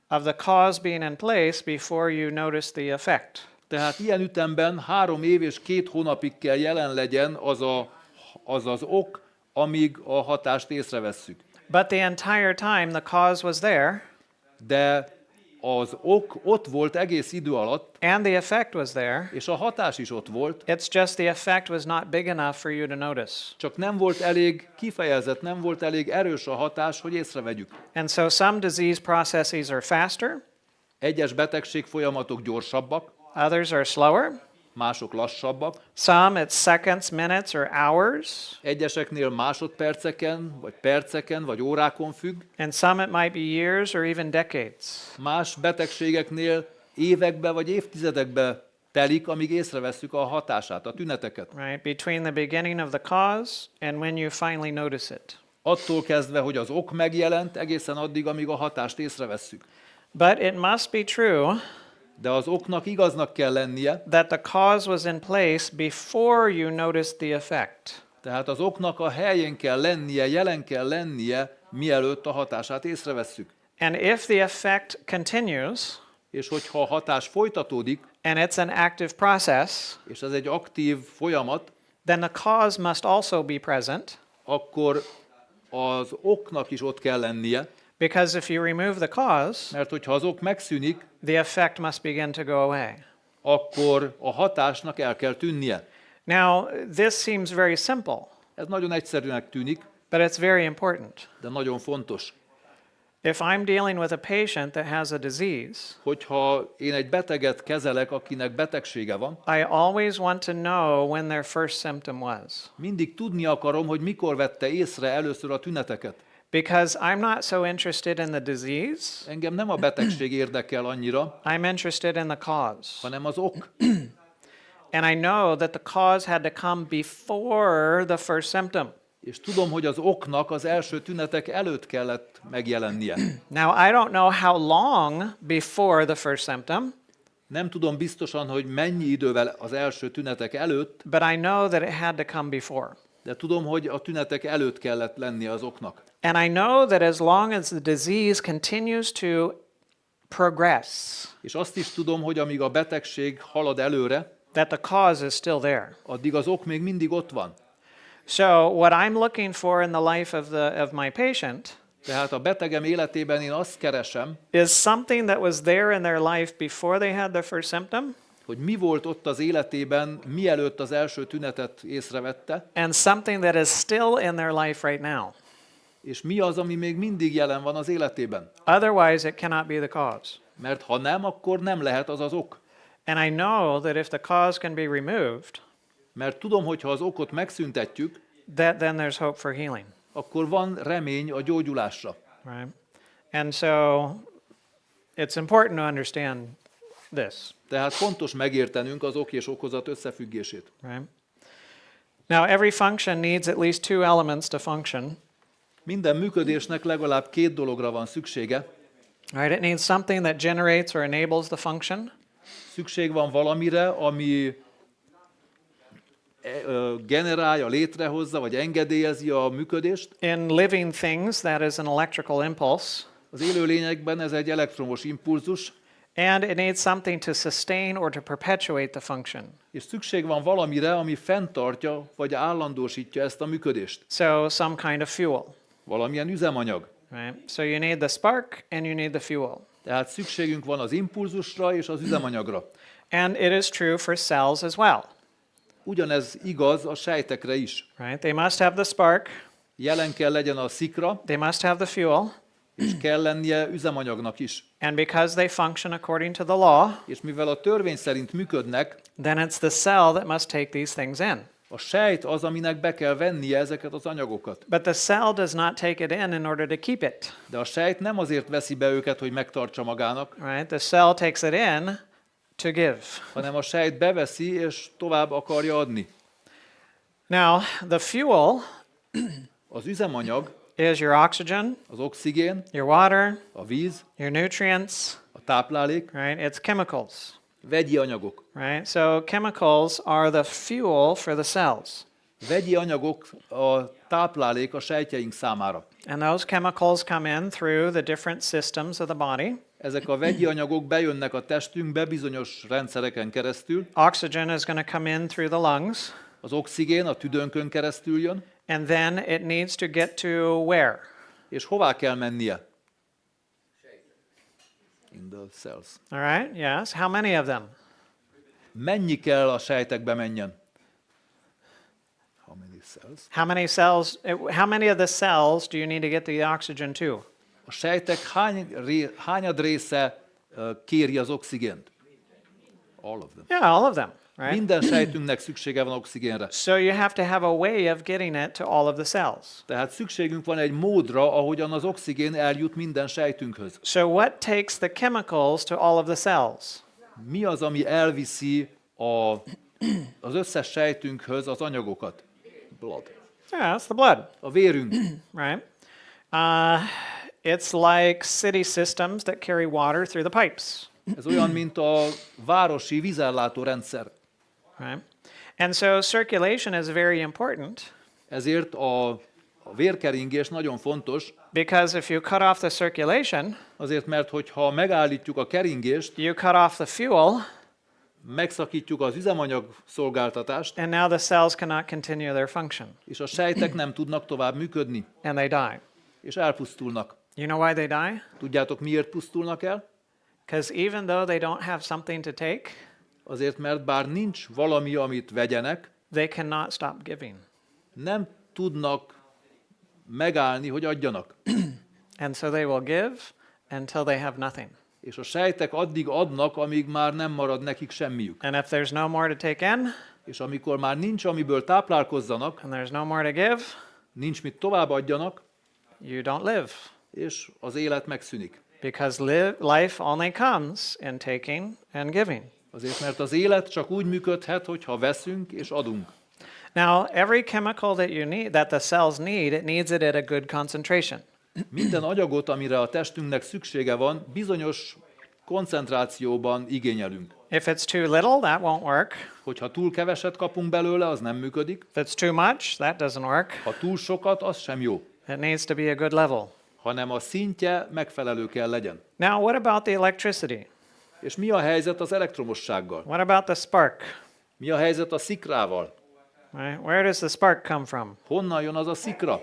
of the cause being in place before you notice the effect. Tehát ilyen ütemben 3 év és 2 hónapig kell jelen legyen az ok, amíg a hatást észrevesszük. But the entire time the cause was there, De az ok ott volt egész idő alatt, and the effect was there. és a hatás is ott volt, It's just the effect was not big enough for you to notice. csak nem volt elég kifejezett, nem volt elég erős a hatás, hogy észrevegyük. And so some disease processes are faster, Egyes betegség folyamatok gyorsabbak, others are slower. mások lassabbak, Some it's seconds, minutes, or hours, egyeseknél másodperceken, vagy perceken, vagy órákon függ, and some it might be years or even decades. más betegségeknél évekbe vagy évtizedekbe telik, amíg észrevesszük a hatását, a tüneteket. Right, between the beginning of the cause and when you finally notice it. Attól kezdve, hogy az ok megjelent, egészen addig, amíg a hatást észrevesszük. But it must be true De az oknak igaznak kell lennie, that the cause was in place before you noticed the effect. tehát az oknak a helyén kell lennie, jelen kell lennie, mielőtt a hatását észrevesszük. And if the effect continues, És hogyha a hatás folytatódik, and it's an active process, és ez egy aktív folyamat, then the cause must also be present, akkor az oknak is ott kell lennie, because if you remove the cause, mert hogyha az ok megszűnik, the effect must begin to go away. akkor a hatásnak el kell tűnnie. Now, this seems very simple, Ez nagyon egyszerűnek tűnik, but it's very important. de nagyon fontos. If I'm dealing with a patient that has a disease, Hogyha én egy beteget kezelek, akinek betegsége van, I always want to know when their first symptom was, mindig tudni akarom, hogy mikor vette észre először a tüneteket. because I'm not so interested in the disease, Engem nem a betegség érdekel annyira, I'm interested in the cause. hanem az ok. And I know that the cause had to come before the first symptom. És tudom, hogy az oknak az első tünetek előtt kellett megjelennie. Now, I don't know how long before the first symptom, Nem tudom biztosan, hogy mennyi idővel az első tünetek előtt, but I know that it had to come before. De tudom, hogy a tünetek előtt kellett lennie az oknak. And I know that as long as the disease continues to progress, És azt is tudom, hogy amíg a betegség halad előre, that the cause is still there. addig az ok még mindig ott van. So what I'm looking for in the life of my patient Tehát a betegem életében én azt keresem, is something that was there in their life before they had their first symptom, hogy mi volt ott az életében, mielőtt az első tünetet észrevette, and something that is still in their life right now. és mi az, ami még mindig jelen van az életében. Otherwise, it cannot be the cause. Mert ha nem, akkor nem lehet az az ok. And I know that if the cause can be removed, Mert tudom, hogy ha az okot megszüntetjük, that then there's hope for healing, akkor van remény a gyógyulásra. right? And so it's important to understand this, Tehát fontos megértenünk az ok és okozat összefüggését. right? Now, every function needs at least two elements to function, Minden működésnek legalább két dologra van szüksége. right? It needs something that generates or enables the function, Szükség van valamire, ami generálja, létrehozza, vagy engedélyezi a működést. in living things, that is an electrical impulse, Az élőlényekben ez egy elektromos impulzus, and it needs something to sustain or to perpetuate the function. és szükség van valamire, ami fenntartja, vagy állandósítja ezt a működést. So some kind of fuel, Valamilyen üzemanyag. right? So you need the spark and you need the fuel. Tehát szükségünk van az impulzusra és az üzemanyagra. And it is true for cells as well, Ugyanez igaz a sejtekre is. right? They must have the spark, Jelen kell legyen a szikra, they must have the fuel, és kell lennie üzemanyagnak is. and because they function according to the law, És mivel a törvény szerint működnek, then it's the cell that must take these things in. a sejt az, aminek be kell vennie ezeket az anyagokat. But the cell does not take it in order to keep it, De a sejt nem azért veszi be őket, hogy megtartsa magának, right? The cell takes it in to give. hanem a sejt beveszi és tovább akarja adni. Now, the fuel Az üzemanyag, is your oxygen, az oxigén, your water, a víz, your nutrients, a táplálék, right? It's chemicals, vegyi anyagok. right? So chemicals are the fuel for the cells. Vegyi anyagok a táplálék a sejtjeink számára. And those chemicals come in through the different systems of the body. Ezek a vegyi anyagok bejönnek a testünkbe bizonyos rendszereken keresztül. Oxygen is going to come in through the lungs, Az oxigén a tüdőnkön keresztül jön, and then it needs to get to where? és hová kell mennie? In the cells. All right, yes. How many of them? Mennyi kell a sejtekbe menjen? How many cells? How many of the cells do you need to get the oxygen to? A sejtek hányad része kéri az oxigént? All of them. Yeah, all of them, right? Minden sejtünknek szüksége van oxigénre. So you have to have a way of getting it to all of the cells. Tehát szükségünk van egy módra, ahogyan az oxigén eljut minden sejtünkhöz. So what takes the chemicals to all of the cells? Mi az, ami elviszi az összes sejtünkhöz az anyagokat? Blood. Yeah, it's the blood, A vérünk. right? It's like city systems that carry water through the pipes, Ez olyan, mint a városi vízellátó rendszer. right? And so circulation is very important Ezért a vérkeringés nagyon fontos, because if you cut off the circulation, azért mert hogyha megállítjuk a keringést, you cut off the fuel, megszakítjuk az üzemanyag szolgáltatást, and now the cells cannot continue their function, és a sejtek nem tudnak tovább működni, and they die. és elpusztulnak. You know why they die? Tudjátok, miért pusztulnak el? Because even though they don't have something to take, Azért, mert bár nincs valami, amit vegyenek, they cannot stop giving. nem tudnak megállni, hogy adjanak. And so they will give until they have nothing. És a sejtek addig adnak, amíg már nem marad nekik semmiük. And if there's no more to take in, És amikor már nincs, amiből táplálkozzanak, and there's no more to give, nincs mit tovább adjanak, you don't live. és az élet megszűnik. Because life only comes in taking and giving. Azért, mert az élet csak úgy működhet, hogyha veszünk és adunk. Now, every chemical that you need, that the cells need, it needs it at a good concentration. Minden anyagot, amire a testünknek szüksége van, bizonyos koncentrációban igényelünk. If it's too little, that won't work. Hogyha túl keveset kapunk belőle, az nem működik. If it's too much, that doesn't work. Ha túl sokat, az sem jó. It needs to be a good level. Hanem a szintje megfelelő kell legyen. Now, what about the electricity? És mi a helyzet az elektromossággal? What about the spark? Mi a helyzet a szikrával? Right? Where does the spark come from? Honnan jön az a szikra?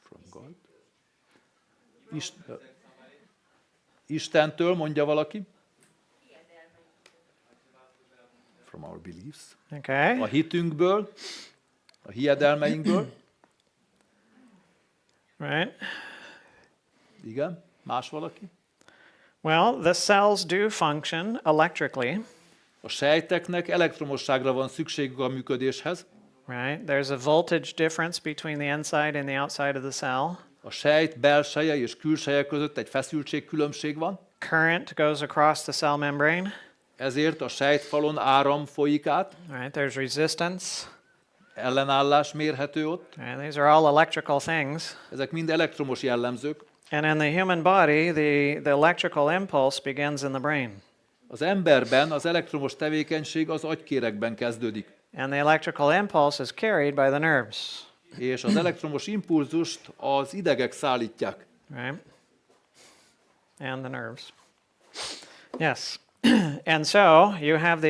From God. Istentől, mondja valaki. From our beliefs. Okay. A hitünkből, a hiedelmeinkből. Right? Igen. Más valaki? Well, the cells do function electrically. A sejteknek elektromosságra van szükségük a működéshez. Right? There's a voltage difference between the inside and the outside of the cell. A sejt belseje és külseje között egy feszültségkülönbség van. Current goes across the cell membrane. Ezért a sejtfalon áram folyik át. Right? There's resistance. Ellenállás mérhető ott. Right? These are all electrical things. Ezek mind elektromos jellemzők. And in the human body, the electrical impulse begins in the brain. Az emberben az elektromos tevékenység az agykéregben kezdődik. And the electrical impulse is carried by the nerves. És az elektromos impulzust az idegek szállítják. Right? And the nerves. Yes. And so you have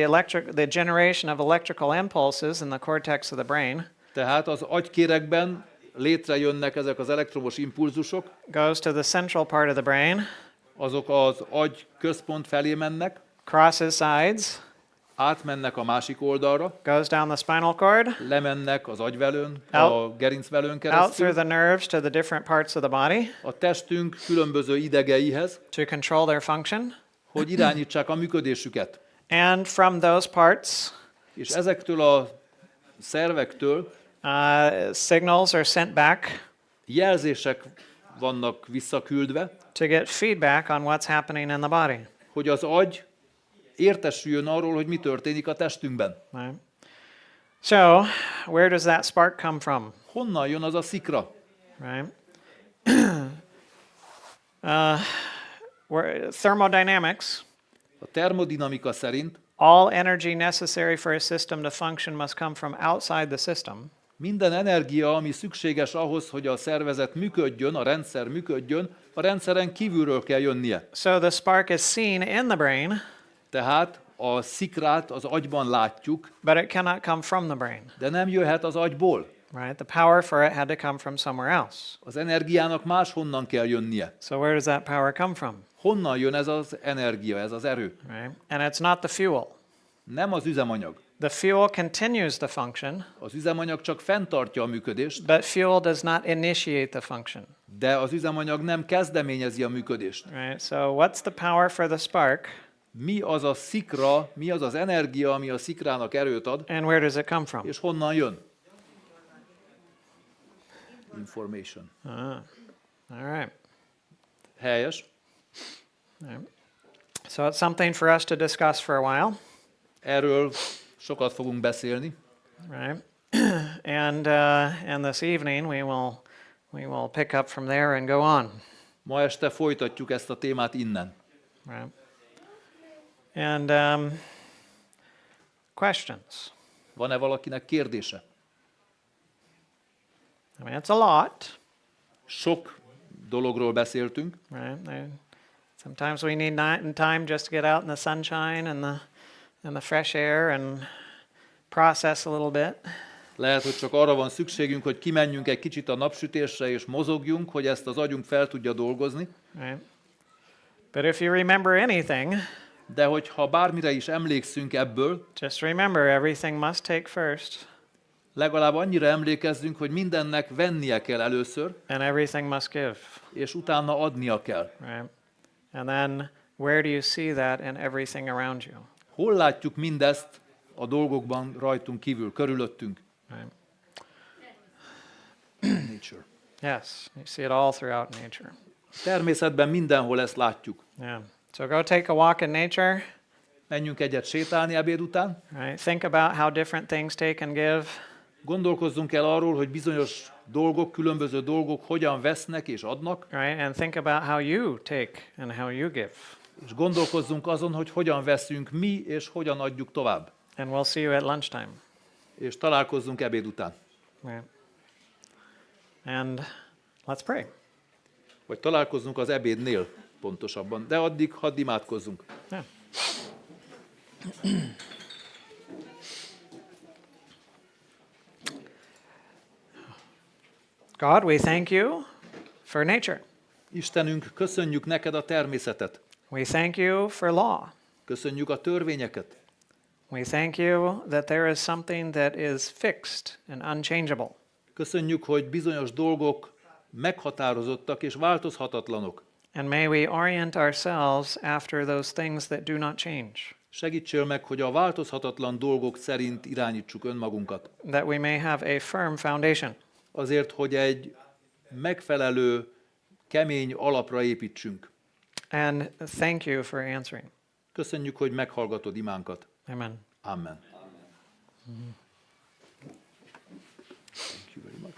the generation of electrical impulses in the cortex of the brain. Tehát az agykéregben létrejönnek ezek az elektromos impulzusok, Goes to the central part of the brain. azok az agy központ felé mennek, Crosses sides. átmennek a másik oldalra, Goes down the spinal cord. lemennek az agyvelőn, Out- a gerincvelőn Out through keresztül, the nerves to the different parts of the body a testünk különböző idegeihez, to control their function. hogy irányítsák a működésüket. And from those parts, És ezektől a szervektől signals are sent back jelzések vannak visszaküldve, to get feedback on what's happening in the body. hogy az agy értesüljön arról, hogy mi történik a testünkben. Right? So, where does that spark come from? Honnan jön az a szikra? Right? Thermodynamics, A termodinamika szerint all energy necessary for a system to function must come from outside the system. minden energia, ami szükséges ahhoz, hogy a szervezet működjön, a rendszer működjön, a rendszeren kívülről kell jönnie. So the spark is seen in the brain, Tehát a szikrát az agyban látjuk, but it cannot come from the brain. de nem jöhet az agyból. Right? The power for it had to come from somewhere else. Az energiának máshonnan kell jönnie. So where does that power come from? Honnan jön ez az energia, ez az erő? Right? And it's not the fuel. Nem az üzemanyag. The fuel continues the function, Az üzemanyag csak fenntartja a működést, but fuel does not initiate the function. de az üzemanyag nem kezdeményezi a működést. Right? So what's the power for the spark, Mi az a szikra, mi az az energia, ami a szikrának erőt ad, and where does it come from? és honnan jön? Information. All right. Helyes. So it's something for us to discuss for a while, Erről sokat fogunk beszélni, right? And this evening we will pick up from there and go on, ma este folytatjuk ezt a témát innen. right? And questions. Van-e valakinek kérdése? I mean, it's a lot, Sok dologról beszéltünk. right? Sometimes we need time just to get out in the sunshine and the fresh air and process a little bit. Lehet, hogy csak arra van szükségünk, hogy kimenjünk egy kicsit a napsütésre, és mozogjunk, hogy ezt az agyunk fel tudja dolgozni. Right? But if you remember anything, De hogyha bármire is emlékszünk ebből, just remember everything must take first legalább annyira emlékezzünk, hogy mindennek vennie kell először, and everything must give. és utána adnia kell. Right? And then where do you see that in everything around you? Hol látjuk mindezt a dolgokban rajtunk kívül, körülöttünk? Right? Nature. Yes, you see it all throughout nature. Természetben mindenhol ezt látjuk. Yeah. So go take a walk in nature, Menjünk egyet sétálni ebéd után. right? Think about how different things take and give. Gondolkozzunk el arról, hogy bizonyos dolgok, különböző dolgok hogyan vesznek és adnak, right? And think about how you take and how you give. és gondolkozzunk azon, hogy hogyan veszünk mi, és hogyan adjuk tovább. And we'll see you at lunchtime. És találkozzunk ebéd után. Right. And let's pray. Vagy találkozzunk az ebédnél pontosabban. De addig hadd imádkozzunk. Yeah. God, we thank you for nature. Istenünk, köszönjük neked a természetet. We thank you for law. Köszönjük a törvényeket. We thank you that there is something that is fixed and unchangeable. Köszönjük, hogy bizonyos dolgok meghatározottak és változhatatlanok. And may we orient ourselves after those things that do not change, Segítsél meg, hogy a változhatatlan dolgok szerint irányítsuk önmagunkat. that we may have a firm foundation. Azért, hogy egy megfelelő, kemény alapra építsünk. And thank you for answering. Köszönjük, hogy meghallgatod imánkat. Amen. Amen. Thank you very much.